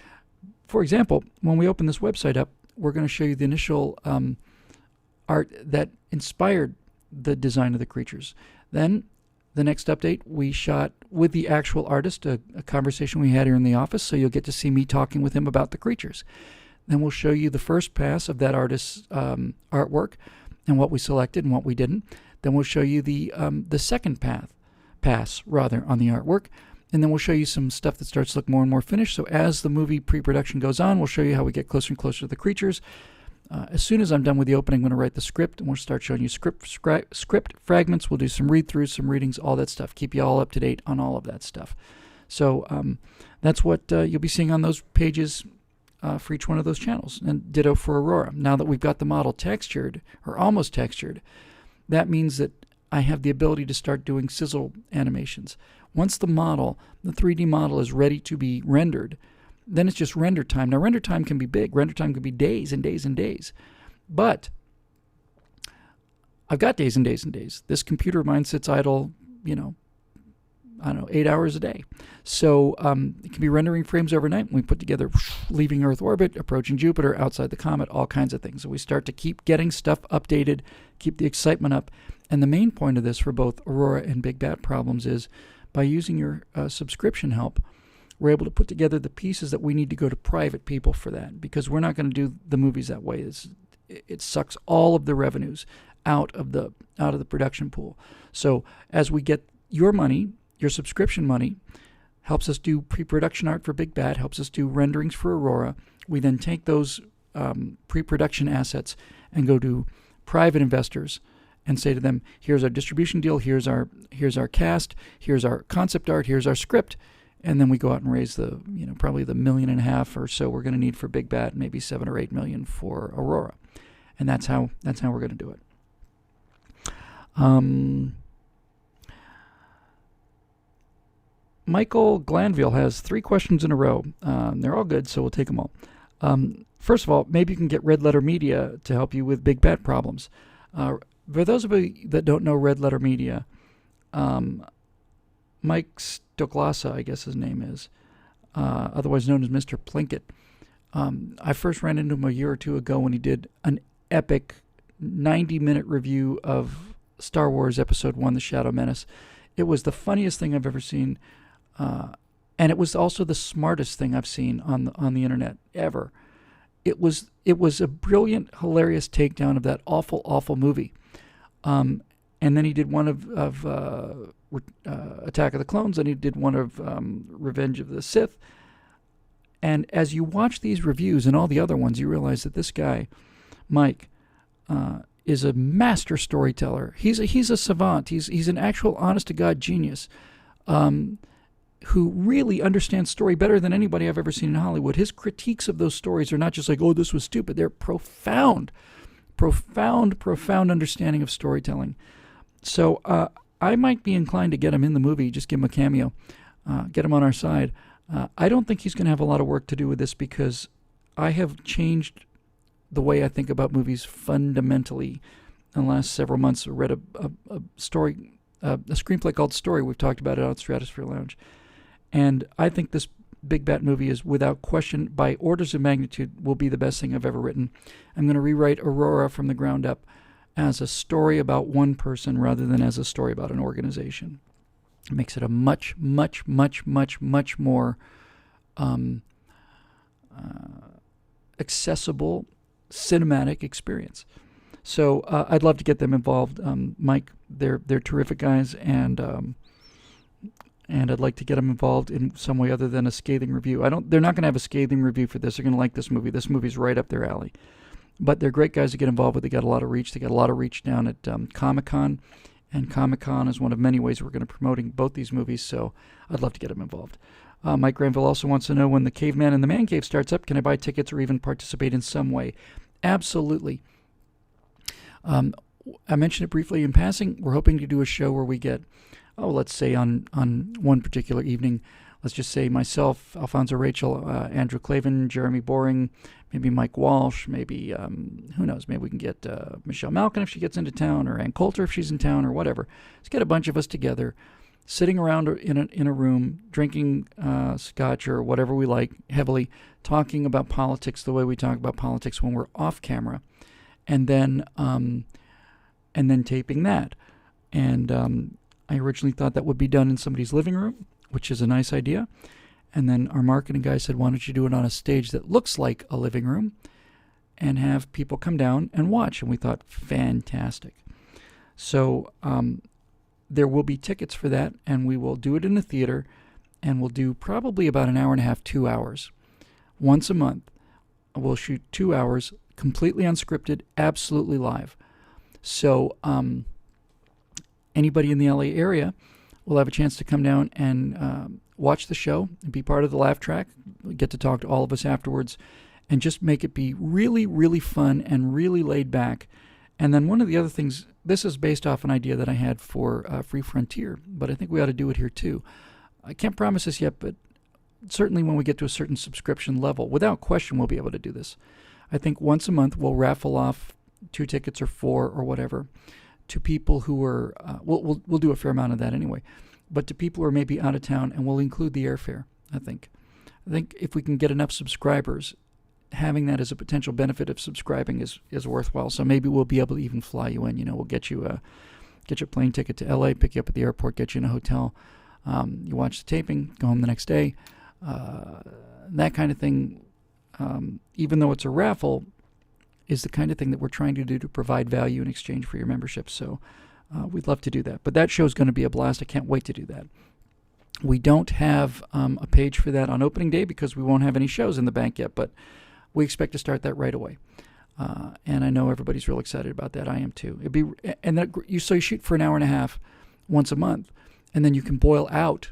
for example, when we open this website up, we're going to show you the initial art that inspired the design of the creatures. Then the next update we shot with the actual artist, a conversation we had here in the office, so you'll get to see me talking with him about the creatures. Then we'll show you the first pass of that artist's artwork and what we selected and what we didn't. Then we'll show you the second pass on the artwork. And then we'll show you some stuff that starts to look more and more finished. So as the movie pre-production goes on, we'll show you how we get closer and closer to the creatures. As soon as I'm done with the opening, I'm going to write the script, and we'll start showing you script fragments. We'll do some read-throughs, some readings, all that stuff. Keep you all up to date on all of that stuff. So that's what you'll be seeing on those pages for each one of those channels. And ditto for Aurora. Now that we've got the model textured, or almost textured, that means that I have the ability to start doing sizzle animations. Once the 3D model is ready to be rendered, then it's just render time. Now, render time can be big. Render time can be days and days and days. But I've got days and days and days. This computer of mine sits idle, 8 hours a day. So it can be rendering frames overnight. We put together leaving Earth orbit, approaching Jupiter, outside the comet, all kinds of things. So we start to keep getting stuff updated, keep the excitement up. And the main point of this for both Aurora and Big Bat Problems is by using your subscription help, we're able to put together the pieces that we need to go to private people for that, because we're not going to do the movies that way. It sucks all of the revenues out of the production pool. So as we get your money, your subscription money, helps us do pre-production art for Big Bat, helps us do renderings for Aurora. We then take those pre-production assets and go to private investors and say to them, here's our distribution deal, here's our cast, here's our concept art, here's our script. And then we go out and raise probably the $1.5 million or so we're going to need for Big Bat, maybe $7 or $8 million for Aurora. And that's how we're going to do it. Michael Glanville has 3 questions in a row. They're all good, so we'll take them all. First of all, maybe you can get Red Letter Media to help you with Big Bat Problems. For those of you that don't know Red Letter Media, Mike Stoklasa, I guess his name is, otherwise known as Mr. Plinkett. I first ran into him a year or two ago when he did an epic 90-minute review of Star Wars Episode 1, The Shadow Menace. It was the funniest thing I've ever seen, and it was also the smartest thing I've seen on the internet ever. It was a brilliant, hilarious takedown of that awful, awful movie. And then he did one of Attack of the Clones, and he did one of Revenge of the Sith. And as you watch these reviews and all the other ones, you realize that this guy, Mike, is a master storyteller. He's a savant. He's an actual honest-to-God genius who really understands story better than anybody I've ever seen in Hollywood. His critiques of those stories are not just like, oh, this was stupid. They're profound understanding of storytelling. So I might be inclined to get him in the movie, just give him a cameo, get him on our side. I don't think he's going to have a lot of work to do with this because I have changed the way I think about movies fundamentally in the last several months. I read a screenplay called Story. We've talked about it on Stratosphere Lounge. And I think this Big Bat movie is, without question, by orders of magnitude, will be the best thing I've ever written. I'm going to rewrite Aurora from the ground up as a story about one person rather than as a story about an organization. It makes it a much, much, much, much, much more accessible, cinematic experience. So I'd love to get them involved. Mike, they're terrific guys, and I'd like to get them involved in some way other than a scathing review. They're not going to have a scathing review for this. They're going to like this movie. This movie's right up their alley. But they're great guys to get involved with. They got a lot of reach. They got a lot of reach down at Comic-Con, and Comic-Con is one of many ways we're going to be promoting both these movies, so I'd love to get them involved. Mike Granville also wants to know, when The Caveman and the Man Cave starts up, can I buy tickets or even participate in some way? Absolutely. I mentioned it briefly in passing. We're hoping to do a show where we get, let's say on one particular evening, let's just say myself, Alfonso Rachel, Andrew Clavin, Jeremy Boring, maybe Mike Walsh, maybe, who knows, maybe we can get Michelle Malkin if she gets into town, or Ann Coulter if she's in town, or whatever. Let's get a bunch of us together, sitting around in a room, drinking scotch or whatever we like, heavily, talking about politics the way we talk about politics when we're off camera, and then taping that. And I originally thought that would be done in somebody's living room, which is a nice idea. And then our marketing guy said, why don't you do it on a stage that looks like a living room and have people come down and watch? And we thought, fantastic. So there will be tickets for that, and we will do it in a theater, and we'll do probably about an hour and a half, 2 hours. Once a month, we'll shoot 2 hours completely unscripted, absolutely live. So anybody in the LA area will have a chance to come down and watch the show and be part of the laugh track. We get to talk to all of us afterwards and just make it be really, really fun and really laid back. And then one of the other things, this is based off an idea that I had for Free Frontier, but I think we ought to do it here too. I can't promise this yet, but certainly when we get to a certain subscription level, without question, we'll be able to do this. I think once a month we'll raffle off 2 tickets or 4 or whatever to people who are, we'll do a fair amount of that anyway, but to people who are maybe out of town, and we'll include the airfare, I think. I think if we can get enough subscribers, having that as a potential benefit of subscribing is worthwhile. So maybe we'll be able to even fly you in. We'll get you a plane ticket to LA, pick you up at the airport, get you in a hotel. You watch the taping, go home the next day. That kind of thing, even though it's a raffle, is the kind of thing that we're trying to do to provide value in exchange for your membership. So we'd love to do that. But that show's going to be a blast. I can't wait to do that. We don't have a page for that on opening day because we won't have any shows in the bank yet, but we expect to start that right away. And I know everybody's real excited about that. I am too. You shoot for an hour and a half once a month, and then you can boil out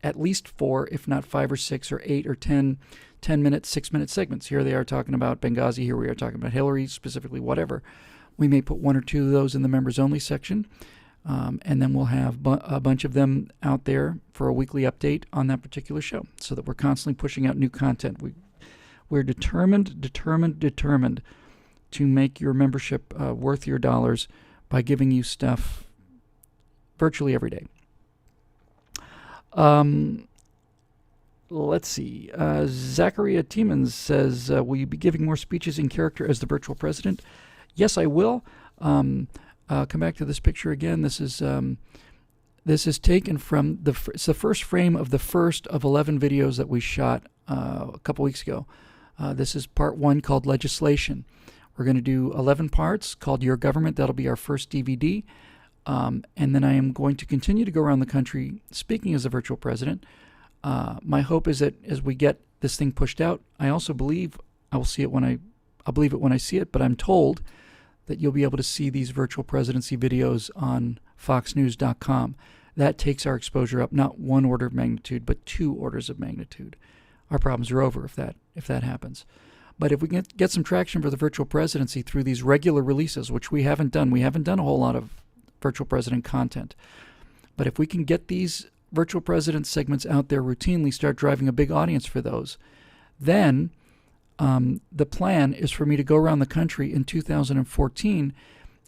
at least 4, if not 5 or 6 or 8 or 10 10-minute, 6-minute segments. Here they are talking about Benghazi. Here we are talking about Hillary, specifically, whatever. We may put 1 or 2 of those in the members-only section, and then we'll have a bunch of them out there for a weekly update on that particular show so that we're constantly pushing out new content. We're determined to make your membership worth your dollars by giving you stuff virtually every day. Let's see. Zachariah Tiemans says, will you be giving more speeches in character as the virtual president? Yes, I will. Come back to this picture again. This is taken from it's the first frame of the first of 11 videos that we shot a couple weeks ago. This is part 1 called Legislation. We're going to do 11 parts called Your Government. That'll be our first DVD. And then I am going to continue to go around the country speaking as a virtual president. My hope is that as we get this thing pushed out, I also believe I'll believe it when I see it, but I'm told that you'll be able to see these virtual presidency videos on foxnews.com. That takes our exposure up not 1 order of magnitude, but 2 orders of magnitude. Our problems are over if that happens. But if we can get some traction for the virtual presidency through these regular releases, which we haven't done a whole lot of virtual president content. But if we can get these virtual president segments out there routinely, start driving a big audience for those, then the plan is for me to go around the country in 2014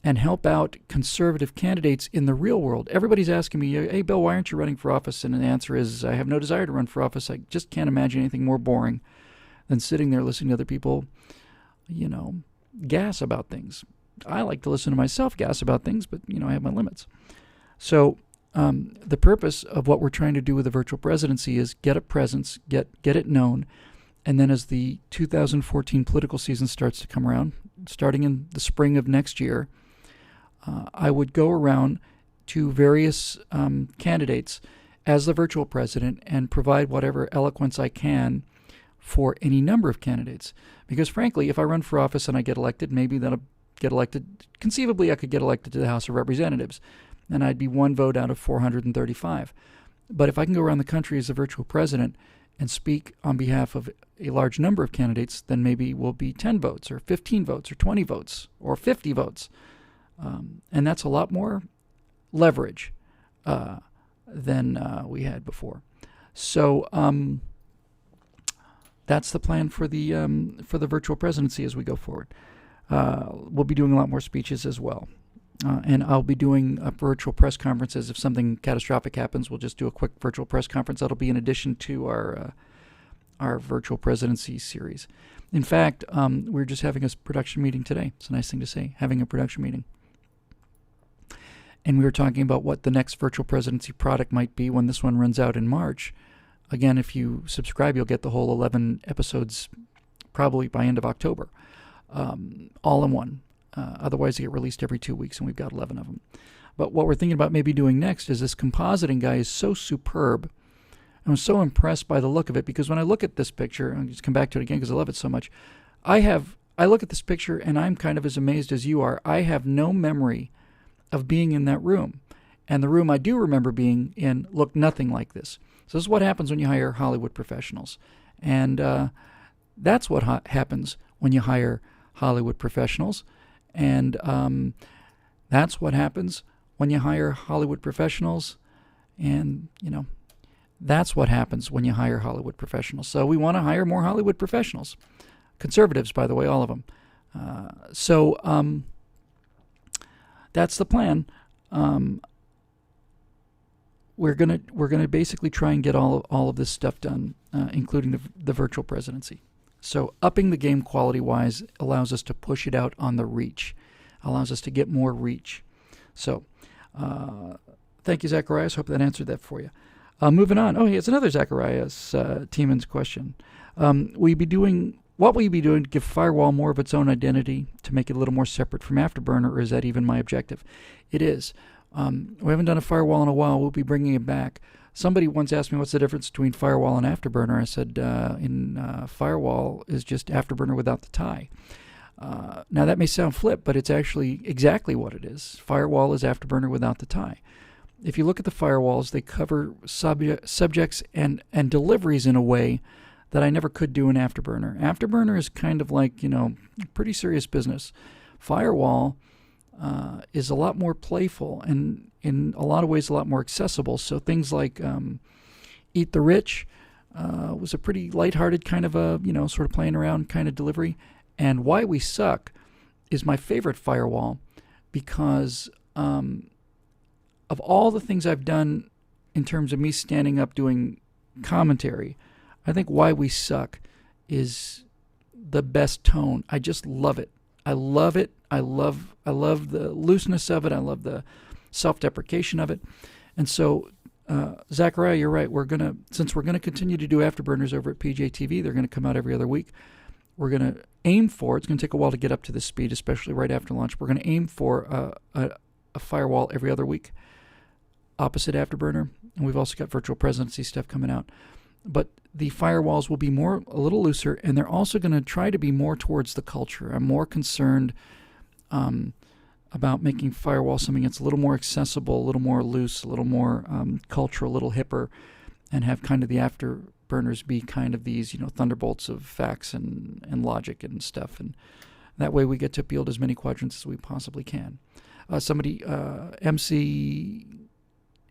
and help out conservative candidates in the real world. Everybody's asking me, hey, Bill, why aren't you running for office? And the answer is, I have no desire to run for office. I just can't imagine anything more boring than sitting there listening to other people, gas about things. I like to listen to myself gas about things, but, I have my limits. So the purpose of what we're trying to do with the virtual presidency is get a presence, get it known, and then as the 2014 political season starts to come around, starting in the spring of next year, I would go around to various candidates as the virtual president and provide whatever eloquence I can for any number of candidates. Because frankly, if I run for office and I get elected, maybe then I'll get elected. Conceivably, I could get elected to the House of Representatives, and I'd be 1 vote out of 435. But if I can go around the country as a virtual president and speak on behalf of a large number of candidates, then maybe we'll be 10 votes or 15 votes or 20 votes or 50 votes. And that's a lot more leverage than we had before. So that's the plan for the virtual presidency as we go forward. We'll be doing a lot more speeches as well. And I'll be doing virtual press conferences. If something catastrophic happens, we'll just do a quick virtual press conference. That'll be in addition to our virtual presidency series. In fact, we're just having a production meeting today. It's a nice thing to say, having a production meeting. And we were talking about what the next virtual presidency product might be when this one runs out in March. Again, if you subscribe, you'll get the whole 11 episodes probably by end of October, all in one. Otherwise, they get released every 2 weeks, and we've got 11 of them. But what we're thinking about maybe doing next is this compositing guy is so superb. I'm so impressed by the look of it, because when I look at this picture, I'll just come back to it again because I love it so much. I I look at this picture and I'm kind of as amazed as you are. I have no memory of being in that room. And the room I do remember being in looked nothing like this. So this is what happens when you hire Hollywood professionals. And that's what happens when you hire Hollywood professionals. And that's what happens when you hire Hollywood professionals. And, that's what happens when you hire Hollywood professionals. So we want to hire more Hollywood professionals. Conservatives, by the way, all of them. So that's the plan. We're gonna basically try and get all of this stuff done, including the virtual presidency. So upping the game quality-wise allows us to push it out on the reach, allows us to get more reach. So thank you, Zacharias. Hope that answered that for you. Moving on. Oh, here's another Zacharias Tieman's question. What will you be doing to give Firewall more of its own identity, to make it a little more separate from Afterburner, or is that even my objective? It is. We haven't done a Firewall in a while. We'll be bringing it back. Somebody once asked me what's the difference between Firewall and Afterburner. I said Firewall is just Afterburner without the tie. Now that may sound flip, but it's actually exactly what it is. Firewall is Afterburner without the tie. If you look at the firewalls, they cover subjects and deliveries in a way that I never could do in Afterburner. Afterburner is kind of like, pretty serious business. Firewall is a lot more playful and in a lot of ways a lot more accessible. So things like Eat the Rich was a pretty lighthearted kind of a, sort of playing around kind of delivery. And Why We Suck is my favorite Firewall because of all the things I've done in terms of me standing up doing commentary, I think Why We Suck is the best tone. I just love it. I love it. I love the looseness of it. I love the self-deprecation of it. And so, Zachariah, you're right. Since we're gonna continue to do Afterburners over at PJTV, they're gonna come out every other week. We're gonna aim for. It's gonna take a while to get up to this speed, especially right after lunch. We're gonna aim for a Firewall every other week, opposite Afterburner, and we've also got virtual presidency stuff coming out. But the firewalls will be a little looser, and they're also going to try to be more towards the culture. I'm more concerned about making Firewall something that's a little more accessible, a little more loose, a little more cultural, a little hipper, and have kind of the Afterburners be kind of these, thunderbolts of facts and logic and stuff. And that way we get to appeal to as many quadrants as we possibly can. Somebody,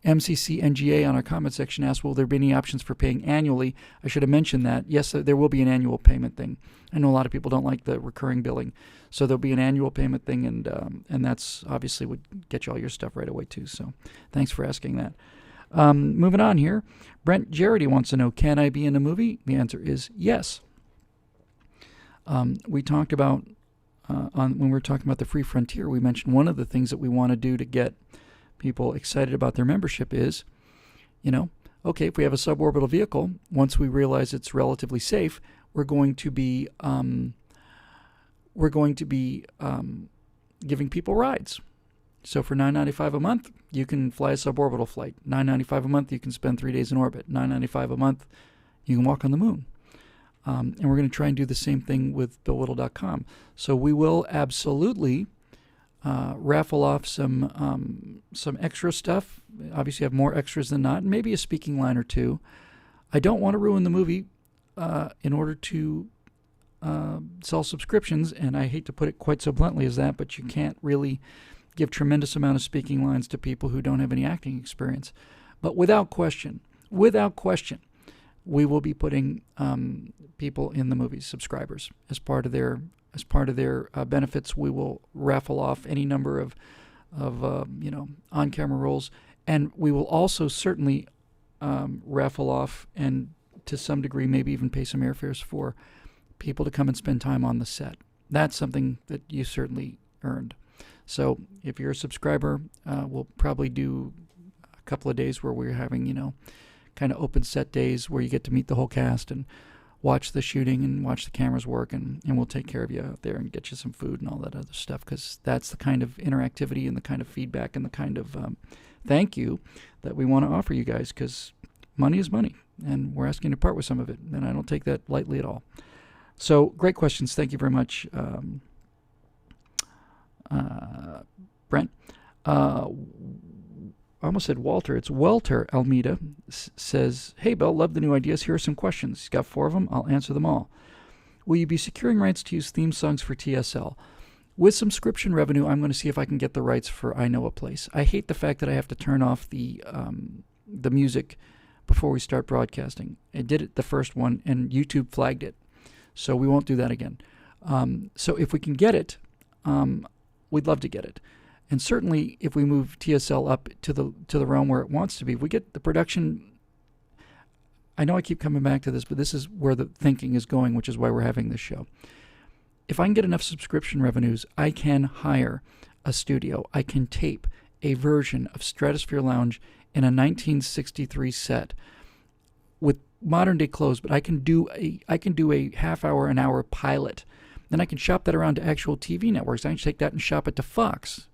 MCC NGA on our comment section asked, will there be any options for paying annually? I should have mentioned that. Yes, there will be an annual payment thing. I know a lot of people don't like the recurring billing. So there'll be an annual payment thing, and that's obviously would get you all your stuff right away too. So thanks for asking that. Moving on here. Brent Jarity wants to know, can I be in a movie? The answer is yes. We talked about, when we were talking about the Free Frontier, we mentioned one of the things that we want to do to get people excited about their membership is, okay, if we have a suborbital vehicle, once we realize it's relatively safe, we're going to be giving people rides. So for $9.95 a month, you can fly a suborbital flight. $9.95 a month, you can spend 3 days in orbit. $9.95 a month, you can walk on the moon. And we're going to try and do the same thing with BillWhittle.com. So we will absolutely raffle off some extra stuff. Obviously, have more extras than not, and maybe a speaking line or two. I don't want to ruin the movie in order to sell subscriptions, and I hate to put it quite so bluntly as that, but you can't really give tremendous amount of speaking lines to people who don't have any acting experience. But without question, we will be putting people in the movies, subscribers, as part of their benefits. We will raffle off any number of on-camera roles, and we will also certainly raffle off, and to some degree maybe even pay some airfares for people to come and spend time on the set. That's something that you certainly earned. So if you're a subscriber, we'll probably do a couple of days where we're having, kind of open set days where you get to meet the whole cast and watch the shooting and watch the cameras work, and we'll take care of you out there and get you some food and all that other stuff, because that's the kind of interactivity and the kind of feedback and the kind of thank you that we want to offer you guys, because money is money, and we're asking to part with some of it, and I don't take that lightly at all. So great questions. Thank you very much, Brent. I almost said Walter. It's Walter Almeida says, "Hey, Bill, love the new ideas. Here are some questions. He's got 4 of them. I'll answer them all. Will you be securing rights to use theme songs for TSL? With subscription revenue, I'm going to see if I can get the rights for I Know a Place. I hate the fact that I have to turn off the music before we start broadcasting. I did it the first one, and YouTube flagged it. So we won't do that again. So if we can get it, we'd love to get it. And certainly, if we move TSL up to the realm where it wants to be, if we get the production. I know I keep coming back to this, but this is where the thinking is going, which is why we're having this show. If I can get enough subscription revenues, I can hire a studio. I can tape a version of Stratosphere Lounge in a 1963 set with modern day clothes, but I can do a half hour, an hour pilot. Then I can shop that around to actual TV networks. I can take that and shop it to Fox.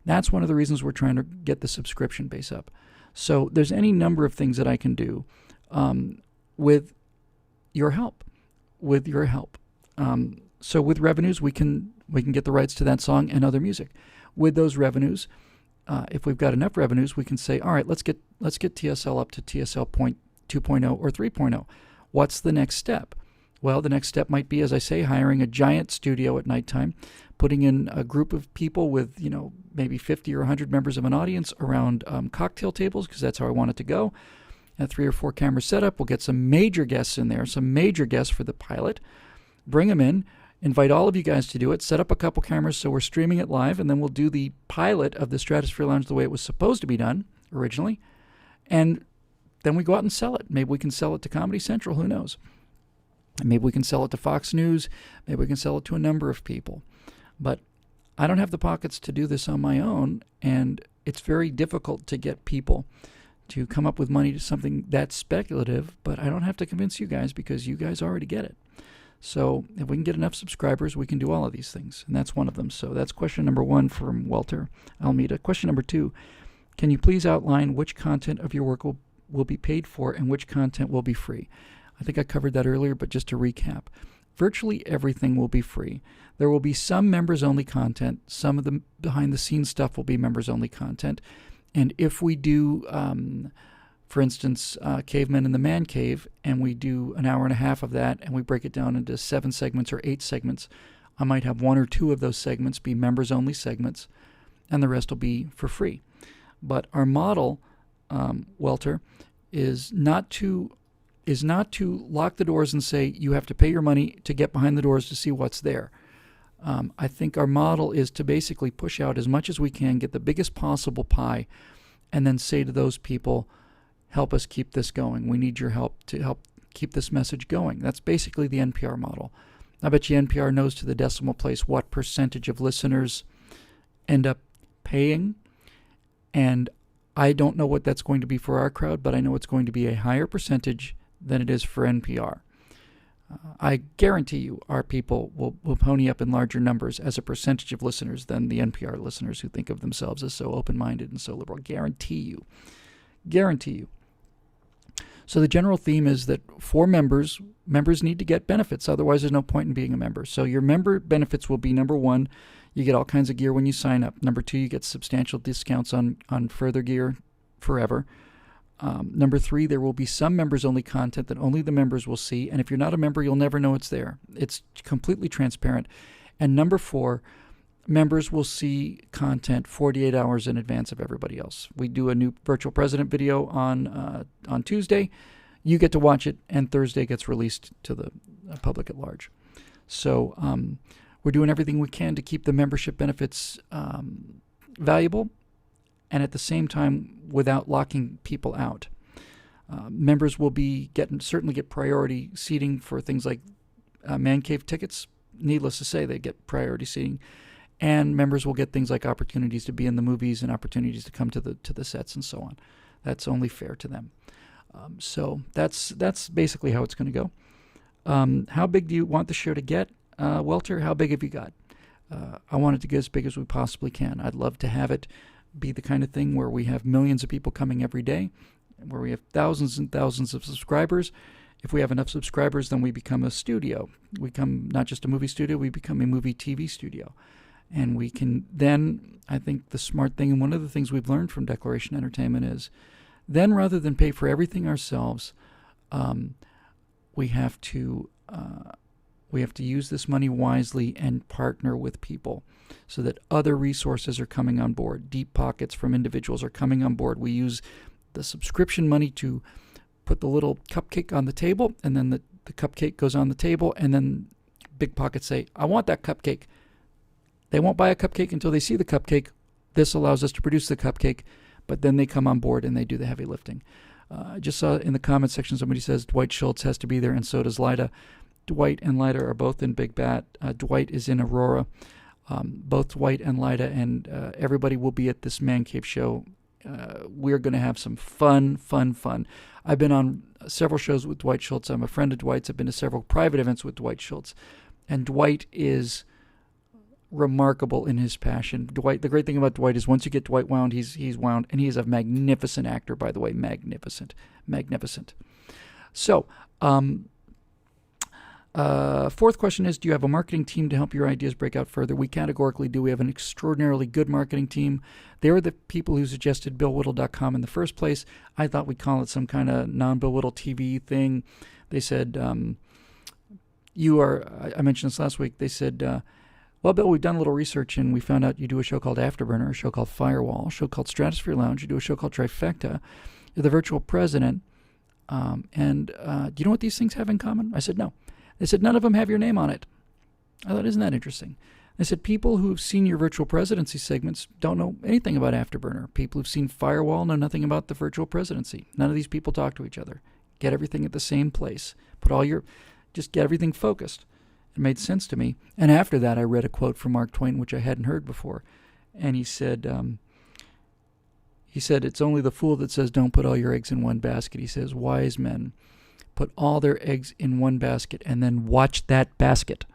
That's one of the reasons we're trying to get the subscription base up. So there's any number of things that I can do with your help. So with revenues, we can get the rights to that song and other music. With those revenues, if we've got enough revenues, we can say, all right, let's get TSL up to TSL 2.0 or 3.0. What's the next step? Well, the next step might be, as I say, hiring a giant studio at nighttime, putting in a group of people with, maybe 50 or 100 members of an audience around cocktail tables, because that's how I want it to go. A 3 or 4 camera setup. We'll get some major guests in there, some major guests for the pilot. Bring them in. Invite all of you guys to do it. Set up a couple cameras so we're streaming it live, and then we'll do the pilot of the Stratosphere Lounge the way it was supposed to be done originally. And then we go out and sell it. Maybe we can sell it to Comedy Central. Who knows? Maybe we can sell it to Fox News. Maybe we can sell it to a number of people. But I don't have the pockets to do this on my own, and it's very difficult to get people to come up with money to something that's speculative, but I don't have to convince you guys because you guys already get it. So if we can get enough subscribers, we can do all of these things, and that's one of them. So that's question number 1 from Walter Almeida. Question number 2, can you please outline which content of your work will be paid for and which content will be free? I think I covered that earlier, but just to recap, virtually everything will be free. There will be some members-only content. Some of the behind-the-scenes stuff will be members-only content. And if we do, for instance, Cavemen in the Man Cave, and we do an hour and a half of that, and we break it down into 7 segments or 8 segments, I might have 1 or 2 of those segments be members-only segments, and the rest will be for free. But our model, Walter, is not to lock the doors and say you have to pay your money to get behind the doors to see what's there. I think our model is to basically push out as much as we can, get the biggest possible pie, and then say to those people, help us keep this going. We need your help to help keep this message going. That's basically the NPR model. I bet you NPR knows to the decimal place what percentage of listeners end up paying, and I don't know what that's going to be for our crowd, but I know it's going to be a higher percentage than it is for NPR. I guarantee you our people will pony up in larger numbers as a percentage of listeners than the NPR listeners who think of themselves as so open-minded and so liberal. Guarantee you. So the general theme is that for members need to get benefits. Otherwise, there's no point in being a member. So your member benefits will be, number 1, you get all kinds of gear when you sign up. Number 2, you get substantial discounts on further gear forever. Number 3, there will be some members-only content that only the members will see, and if you're not a member, you'll never know it's there. It's completely transparent. And number 4, members will see content 48 hours in advance of everybody else. We do a new virtual president video on Tuesday. You get to watch it, and Thursday gets released to the public at large. So we're doing everything we can to keep the membership benefits valuable, and at the same time without locking people out. Members will certainly get priority seating for things like Man Cave tickets. Needless to say, they get priority seating. And members will get things like opportunities to be in the movies and opportunities to come to the sets and so on. That's only fair to them. So that's basically how it's going to go. How big do you want the show to get? Walter, how big have you got? I want it to get as big as we possibly can. I'd love to have it be the kind of thing where we have millions of people coming every day, where we have thousands and thousands of subscribers, If we have enough subscribers, then we become a studio. We become not just a movie studio, we become a movie TV studio. And we can then, I think the smart thing, and one of the things we've learned from Declaration Entertainment is, then rather than pay for everything ourselves, we have to use this money wisely and partner with people so that other resources are coming on board. Deep pockets from individuals are coming on board. We use the subscription money to put the little cupcake on the table, and then the cupcake goes on the table, and then big pockets say, I want that cupcake. They won't buy a cupcake until they see the cupcake. This allows us to produce the cupcake, but then they come on board and they do the heavy lifting. I just saw in the comment section somebody says Dwight Schultz has to be there, and so does Lyda. Dwight and Lyda are both in Big Bat. Dwight is in Aurora. Both Dwight and Lyda and everybody will be at this Man Cave show. We're going to have some fun. I've been on several shows with Dwight Schultz. I'm a friend of Dwight's. I've been to several private events with Dwight Schultz. And Dwight is remarkable in his passion. Dwight, the great thing about Dwight is once you get Dwight wound, he's wound, and he is a magnificent actor, by the way. Magnificent. So, fourth question is, do you have a marketing team to help your ideas break out further? We categorically do. We have an extraordinarily good marketing team. They were the people who suggested BillWhittle.com in the first place. I thought we'd call it some kind of non-Bill Whittle TV thing. They said, I mentioned this last week, they said, well, Bill, we've done a little research and we found out you do a show called Afterburner, a show called Firewall, a show called Stratosphere Lounge, you do a show called Trifecta, you're the virtual president, and do you know what these things have in common? I said, no. They said, none of them have your name on it. I thought, isn't that interesting? They said, people who've seen your virtual presidency segments don't know anything about Afterburner. People who've seen Firewall know nothing about the virtual presidency. None of these people talk to each other. Get everything at the same place. Just get everything focused. It made sense to me. And after that, I read a quote from Mark Twain, which I hadn't heard before. And he said, it's only the fool that says, don't put all your eggs in one basket. He says, wise men put all their eggs in one basket and then watch that basket.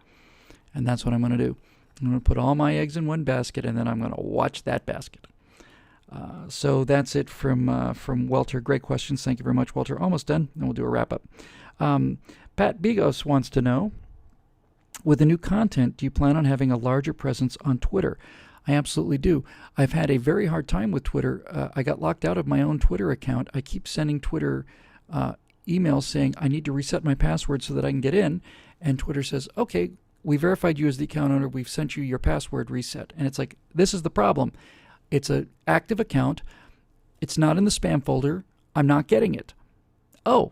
And that's what I'm going to do. I'm going to put all my eggs in one basket and then I'm going to watch that basket. So that's it from Welter. Great questions. Thank you very much, Walter. Almost done. And we'll do a wrap-up. Pat Bigos wants to know, with the new content, do you plan on having a larger presence on Twitter? I absolutely do. I've had a very hard time with Twitter. I got locked out of my own Twitter account. I keep sending Twitter emails saying I need to reset my password so that I can get in. And Twitter says, okay, we verified you as the account owner. We've sent you your password reset. And it's like, this is the problem. It's an active account. It's not in the spam folder. I'm not getting it. Oh,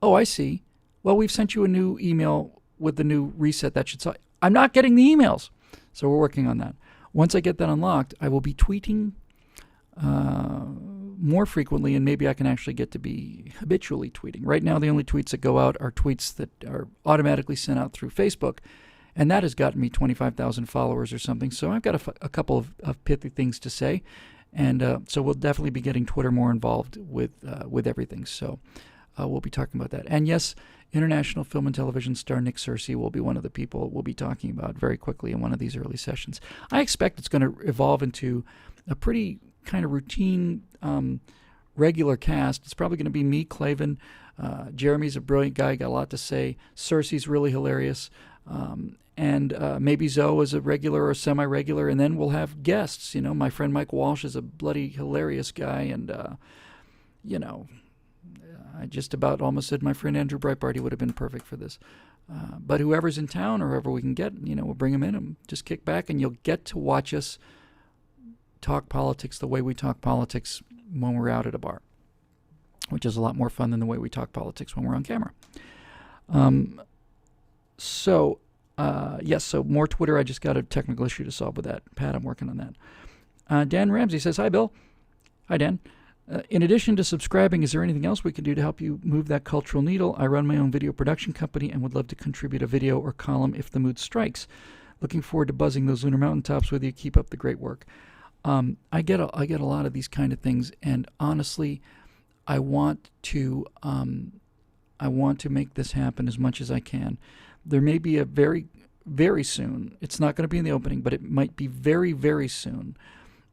I see. Well, we've sent you a new email with the new reset that should... I'm not getting the emails. So we're working on that. Once I get that unlocked, I will be tweeting more frequently, and maybe I can actually get to be habitually tweeting. Right now, the only tweets that go out are tweets that are automatically sent out through Facebook, and that has gotten me 25,000 followers or something. So I've got a couple of pithy things to say, and so we'll definitely be getting Twitter more involved with everything. So we'll be talking about that. And yes, international film and television star Nick Searcy will be one of the people we'll be talking about very quickly in one of these early sessions. I expect it's going to evolve into a pretty kind of routine, regular cast. It's probably going to be me, Clavin. Jeremy's a brilliant guy, got a lot to say. Cersei's really hilarious. And maybe Zoe is a regular or semi-regular, and then we'll have guests. You know, my friend Mike Walsh is a bloody hilarious guy, and, I just about almost said my friend Andrew Breitbart, he would have been perfect for this. But whoever's in town or whoever we can get, we'll bring him in and just kick back, and you'll get to watch us talk politics the way we talk politics when we're out at a bar, which is a lot more fun than the way we talk politics when we're on camera. So more Twitter. I just got a technical issue to solve with that. Pat, I'm working on that. Dan Ramsey says, hi, Bill. Hi, Dan. In addition to subscribing, is there anything else we can do to help you move that cultural needle? I run my own video production company and would love to contribute a video or column if the mood strikes. Looking forward to buzzing those lunar mountaintops with you. Keep up the great work. I get a lot of these kind of things, and honestly, I want to make this happen as much as I can. There may be a very, very soon, it's not going to be in the opening, but it might be very, very soon,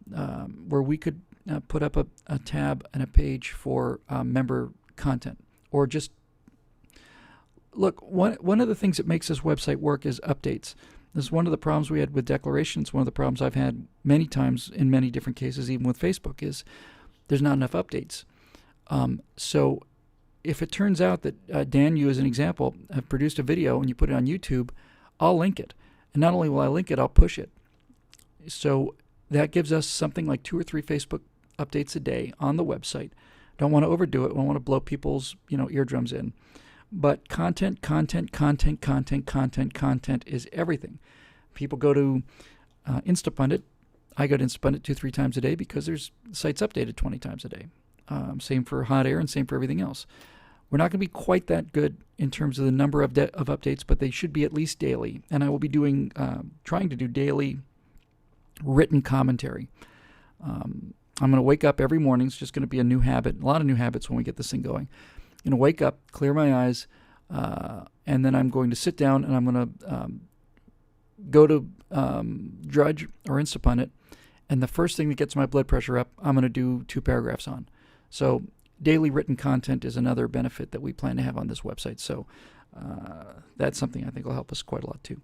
where we could put up a tab and a page for member content, or just look, one of the things that makes this website work is updates. This is one of the problems we had with declarations. One of the problems I've had many times in many different cases, even with Facebook, is there's not enough updates. So if it turns out that Dan, you as an example, have produced a video and you put it on YouTube, I'll link it. And not only will I link it, I'll push it. So that gives us something like 2 or 3 Facebook updates a day on the website. Don't want to overdo it. Don't want to blow people's eardrums in. But content is everything. People go to Instapundit. I go to Instapundit 2-3 times a day because there's sites updated 20 times a day. Same for Hot Air and same for everything else. We're not going to be quite that good in terms of the number of updates, but they should be at least daily. And I will be trying to do daily written commentary. I'm going to wake up every morning. It's just going to be a new habit, a lot of new habits when we get this thing going. I'm going to wake up, clear my eyes, and then I'm going to sit down and I'm going to go to Drudge or Instapundit, and the first thing that gets my blood pressure up, I'm going to do 2 paragraphs on. So daily written content is another benefit that we plan to have on this website. So that's something I think will help us quite a lot too.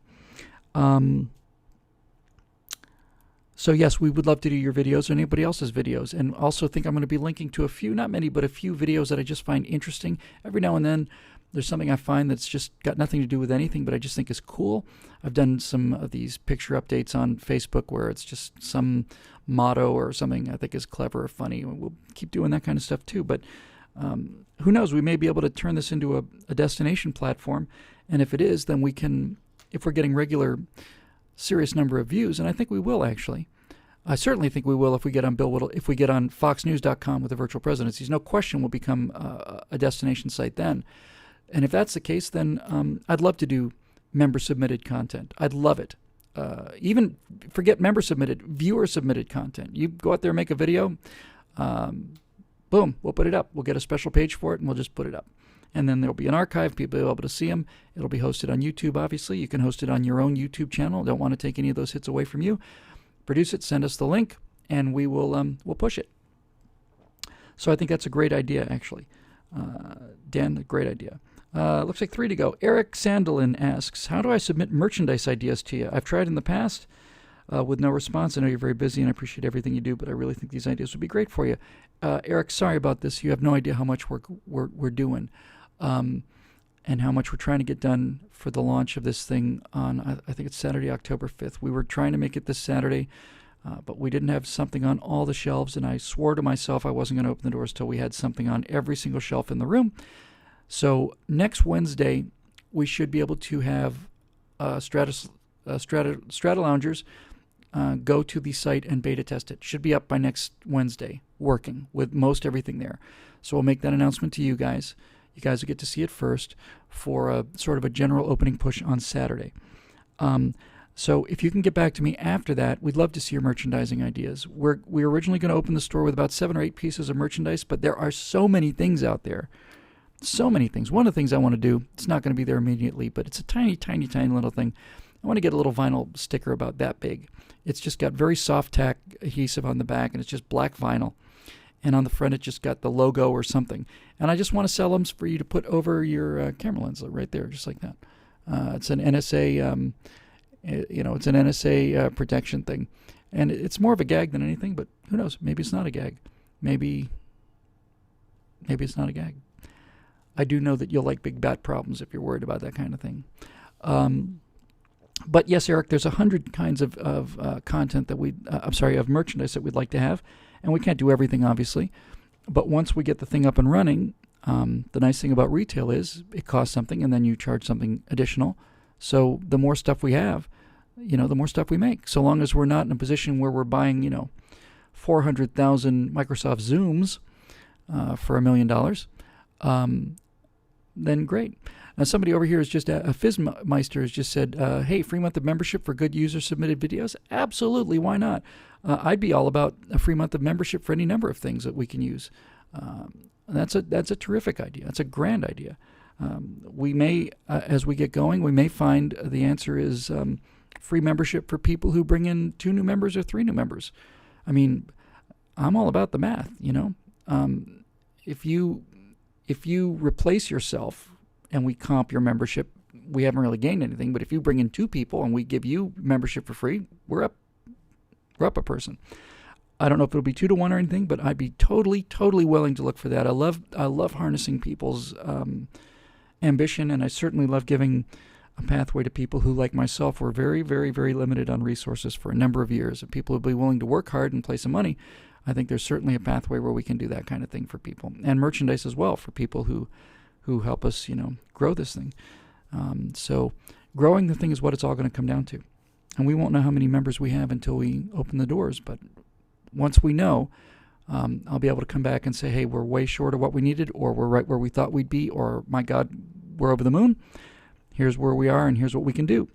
So yes, we would love to do your videos or anybody else's videos, and also think I'm going to be linking to a few, not many, but a few videos that I just find interesting. Every now and then there's something I find that's just got nothing to do with anything, but I just think is cool. I've done some of these picture updates on Facebook where it's just some motto or something I think is clever or funny. We'll keep doing that kind of stuff too, but who knows? We may be able to turn this into a destination platform, and if it is, then we can, if we're getting regular serious number of views, and I think we will actually. I certainly think we will if we get on if we get on FoxNews.com with the virtual presidencies. No question we'll become a destination site then. And if that's the case, then I'd love to do member-submitted content. I'd love it. Even forget member-submitted, viewer-submitted content. You go out there and make a video, boom, we'll put it up. We'll get a special page for it, and we'll just put it up. And then there'll be an archive. People will be able to see them. It'll be hosted on YouTube, obviously. You can host it on your own YouTube channel. Don't want to take any of those hits away from you. Produce it, send us the link, and we will we'll push it. So I think that's a great idea, actually. Dan, a great idea. Looks like 3 to go. Eric Sandelin asks, how do I submit merchandise ideas to you? I've tried in the past with no response. I know you're very busy, and I appreciate everything you do, but I really think these ideas would be great for you. Eric, sorry about this. You have no idea how much work we're doing. And how much we're trying to get done for the launch of this thing on, I think it's Saturday, October 5th. We were trying to make it this Saturday, but we didn't have something on all the shelves, and I swore to myself I wasn't going to open the doors till we had something on every single shelf in the room. So next Wednesday, we should be able to have Strata Loungers go to the site and beta test it. Should be up by next Wednesday, working with most everything there. So we'll make that announcement to you guys. You guys will get to see it first for a sort of a general opening push on Saturday. So if you can get back to me after that, we'd love to see your merchandising ideas. We're originally going to open the store with about 7 or 8 pieces of merchandise, but there are so many things out there. So many things. One of the things I want to do, it's not going to be there immediately, but it's a tiny, tiny, tiny little thing. I want to get a little vinyl sticker about that big. It's just got very soft tack adhesive on the back, and it's just black vinyl. And on the front, it just got the logo or something. And I just want to sell them for you to put over your camera lens right there, just like that. It's an NSA, it's an NSA protection thing. And it's more of a gag than anything, but who knows? Maybe it's not a gag. Maybe it's not a gag. I do know that you'll like big bat problems if you're worried about that kind of thing. But yes, Eric, there's 100 kinds of content that of merchandise that we'd like to have. And we can't do everything, obviously. But once we get the thing up and running, the nice thing about retail is it costs something and then you charge something additional. So the more stuff we have, the more stuff we make. So long as we're not in a position where we're buying, 400,000 Microsoft Zooms for $1 million, then great. Now somebody over here is just, a Fizzmeister has just said, hey, free month of membership for good user-submitted videos? Absolutely, why not? I'd be all about a free month of membership for any number of things that we can use. That's a terrific idea. That's a grand idea. We may, as we get going, we may find the answer is free membership for people who bring in 2 new members or 3 new members. I mean, I'm all about the math, If you replace yourself and we comp your membership, we haven't really gained anything. But if you bring in 2 people and we give you membership for free, we're up a person. I don't know if it'll be 2 to 1 or anything, but I'd be totally willing to look for that. I love harnessing people's ambition, and I certainly love giving a pathway to people who, like myself, were very, very, very limited on resources for a number of years. If people would be willing to work hard and play some money, I think there's certainly a pathway where we can do that kind of thing for people, and merchandise as well for people who help us, grow this thing. So growing the thing is what it's all going to come down to, and we won't know how many members we have until we open the doors. But once we know, I'll be able to come back and say, hey, we're way short of what we needed, or we're right where we thought we'd be, or my God, we're over the moon. Here's where we are, and here's what we can do.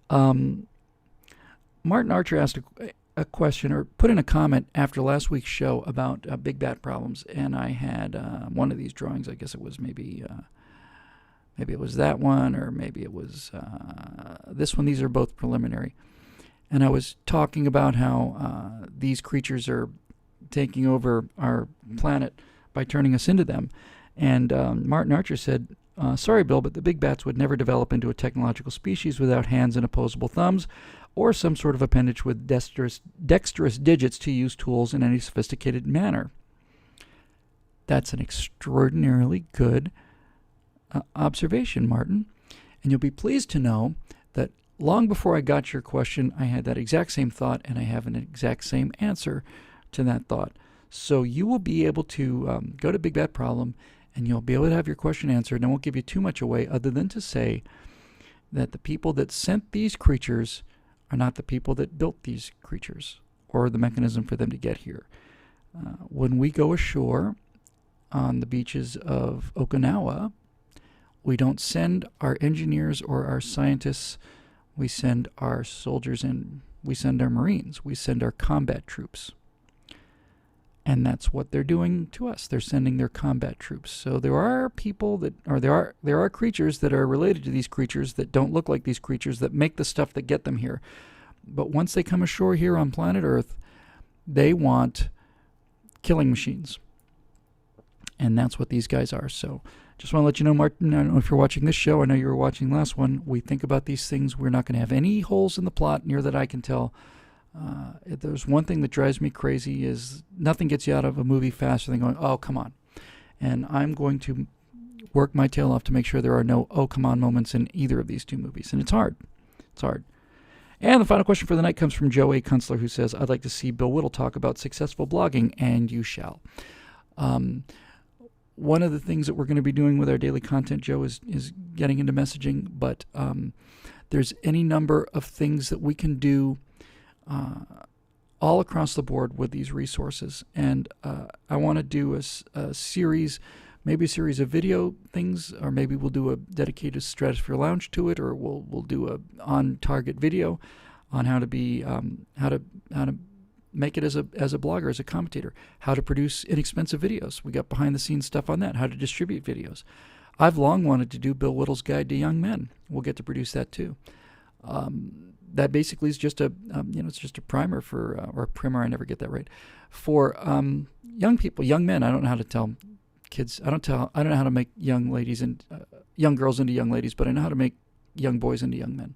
Martin Archer asked a question, or put in a comment after last week's show about big bat problems, and I had one of these drawings. I guess it was maybe it was that one, or maybe it was this one. These are both preliminary. And I was talking about how these creatures are taking over our planet by turning us into them. And Martin Archer said, sorry, Bill, but the big bats would never develop into a technological species without hands and opposable thumbs, or some sort of appendage with dexterous digits to use tools in any sophisticated manner. That's an extraordinarily good observation, Martin. And you'll be pleased to know that long before I got your question, I had that exact same thought, and I have an exact same answer to that thought. So you will be able to go to Big Bad Problem, and you'll be able to have your question answered. And I won't give you too much away other than to say that the people that sent these creatures are not the people that built these creatures or the mechanism for them to get here. When we go ashore on the beaches of Okinawa, we don't send our engineers or our scientists. We send our soldiers in. We send our Marines. We send our combat troops. And that's what they're doing to us. They're sending their combat troops. So there are people that, or there are creatures that are related to these creatures that don't look like these creatures that make the stuff that get them here. But once they come ashore here on planet Earth, they want killing machines. And that's what these guys are. So just want to let you know, Martin, I don't know if you're watching this show. I know you were watching the last one. We think about these things. We're not going to have any holes in the plot near that I can tell. If there's one thing that drives me crazy is nothing gets you out of a movie faster than going, oh, come on. And I'm going to work my tail off to make sure there are no oh, come on moments in either of these 2 movies. And it's hard. It's hard. And the final question for the night comes from Joe A. Kunstler, who says, I'd like to see Bill Whittle talk about successful blogging, and you shall. One of the things that we're going to be doing with our daily content, Joe, is getting into messaging, but there's any number of things that we can do all across the board with these resources. And I want to do a series, maybe a series of video things, or maybe we'll do a dedicated Stratosphere Lounge to it, or we'll do a on-target video on how to be how to make it as a blogger, as a commentator, how to produce inexpensive videos. We got behind-the-scenes stuff on that, how to distribute videos. I've long wanted to do Bill Whittle's Guide to Young Men. We'll get to produce that too. That basically is just it's just a primer for, or a primer, I never get that right, for young people, young men. I don't know how to tell kids. I don't know how to make young ladies and young girls into young ladies, but I know how to make young boys into young men.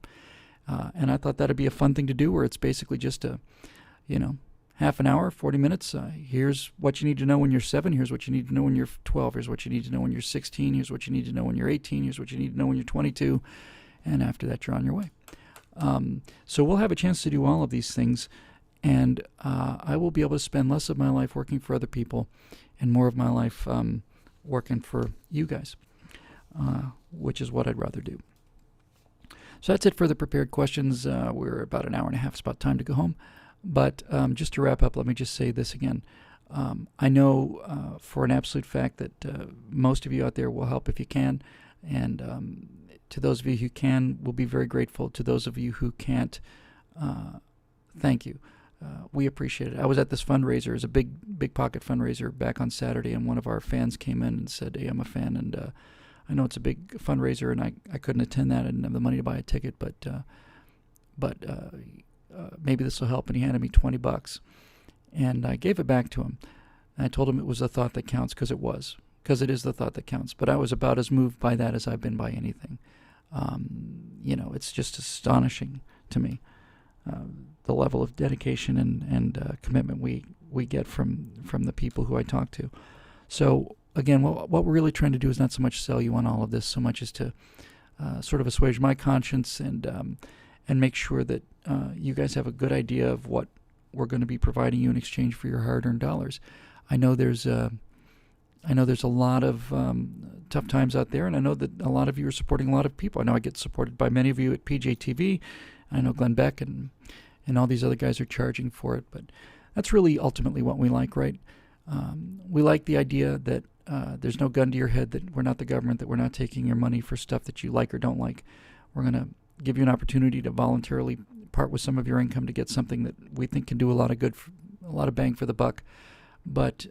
And I thought that'd be a fun thing to do, where it's basically just a, half an hour, 40 minutes. Here's what you need to know when you're 7. Here's what you need to know when you're 12. Here's what you need to know when you're 16. Here's what you need to know when you're 18. Here's what you need to know when you're 22. And after that, you're on your way. So we'll have a chance to do all of these things, and I will be able to spend less of my life working for other people and more of my life working for you guys, which is what I'd rather do. So that's it for the prepared questions. We're about an hour and a half. It's about time to go home. But just to wrap up, let me just say this again. I know for an absolute fact that most of you out there will help if you can, and to those of you who can, we'll be very grateful. To those of you who can't, thank you. We appreciate it. I was at this fundraiser. It's a big pocket fundraiser back on Saturday, and one of our fans came in and said, hey, I'm a fan, and I know it's a big fundraiser, and I couldn't attend that. I didn't have the money to buy a ticket, but maybe this will help. And he handed me $20, and I gave it back to him. And I told him it was a thought that counts, because it was. because it is the thought that counts. But I was about as moved by that as I've been by anything. It's just astonishing to me, the level of dedication and commitment we get from the people who I talk to. So again, what we're really trying to do is not so much sell you on all of this, so much as to sort of assuage my conscience and make sure that you guys have a good idea of what we're going to be providing you in exchange for your hard-earned dollars. I know there's a lot of tough times out there, and I know that a lot of you are supporting a lot of people. I know I get supported by many of you at PJTV. I know Glenn Beck and all these other guys are charging for it, but that's really ultimately what we like, right? We like the idea that there's no gun to your head, that we're not the government, that we're not taking your money for stuff that you like or don't like. We're going to give you an opportunity to voluntarily part with some of your income to get something that we think can do a lot of good, a lot of bang for the buck. But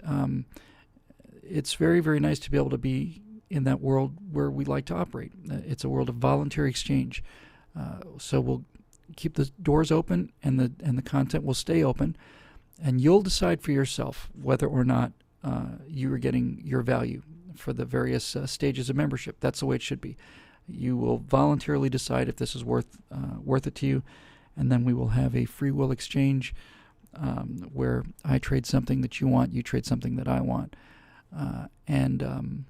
it's very, very nice to be able to be in that world where we like to operate. It's a world of voluntary exchange. So we'll keep the doors open, and the content will stay open, and you'll decide for yourself whether or not you are getting your value for the various stages of membership. That's the way it should be. You will voluntarily decide if this is worth it to you, and then we will have a free will exchange where I trade something that you want, you trade something that I want, and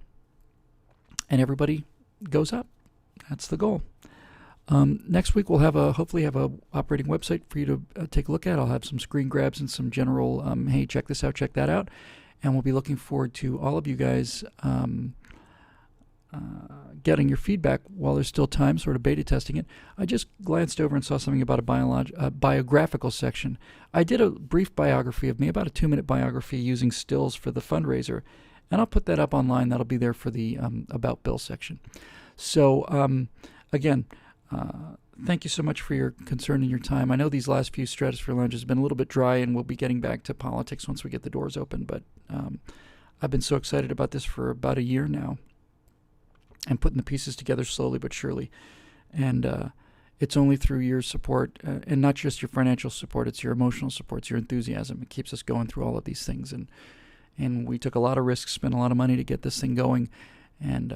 everybody goes up. That's the goal. Next week we'll hopefully have a operating website for you to take a look at. I'll have some screen grabs and some general, hey, check this out, check that out. And we'll be looking forward to all of you guys getting your feedback while there's still time, sort of beta testing it. I just glanced over and saw something about a biographical section. I did a brief biography of me, about a 2-minute biography using stills for the fundraiser, and I'll put that up online. That'll be there for the About Bill section. So, again, thank you so much for your concern and your time. I know these last few Stratosphere Lounges have been a little bit dry, and we'll be getting back to politics once we get the doors open, but I've been so excited about this for about a year now, and putting the pieces together slowly but surely. And it's only through your support, and not just your financial support, it's your emotional support, it's your enthusiasm. It keeps us going through all of these things. And we took a lot of risks, spent a lot of money to get this thing going, and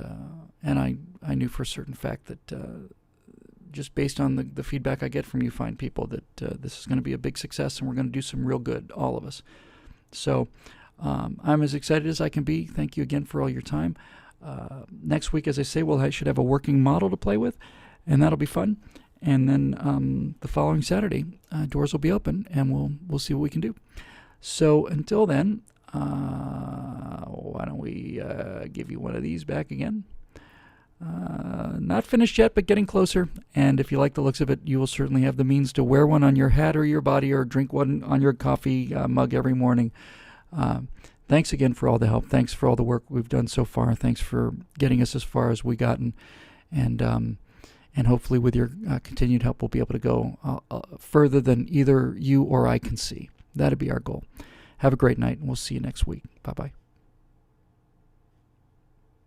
I knew for a certain fact that just based on the feedback I get from you fine people, that this is going to be a big success, and we're going to do some real good, all of us. So I'm as excited as I can be. Thank you again for all your time. Next week, as I say, I should have a working model to play with, and that'll be fun. And then the following Saturday, doors will be open, and we'll see what we can do. So until then, why don't we give you one of these back again? Not finished yet, but getting closer. And if you like the looks of it, you will certainly have the means to wear one on your hat or your body, or drink one on your coffee mug every morning. Thanks again for all the help. Thanks for all the work we've done so far. Thanks for getting us as far as we gotten. And hopefully with your continued help, we'll be able to go further than either you or I can see. That'd be our goal. Have a great night, and we'll see you next week. Bye-bye.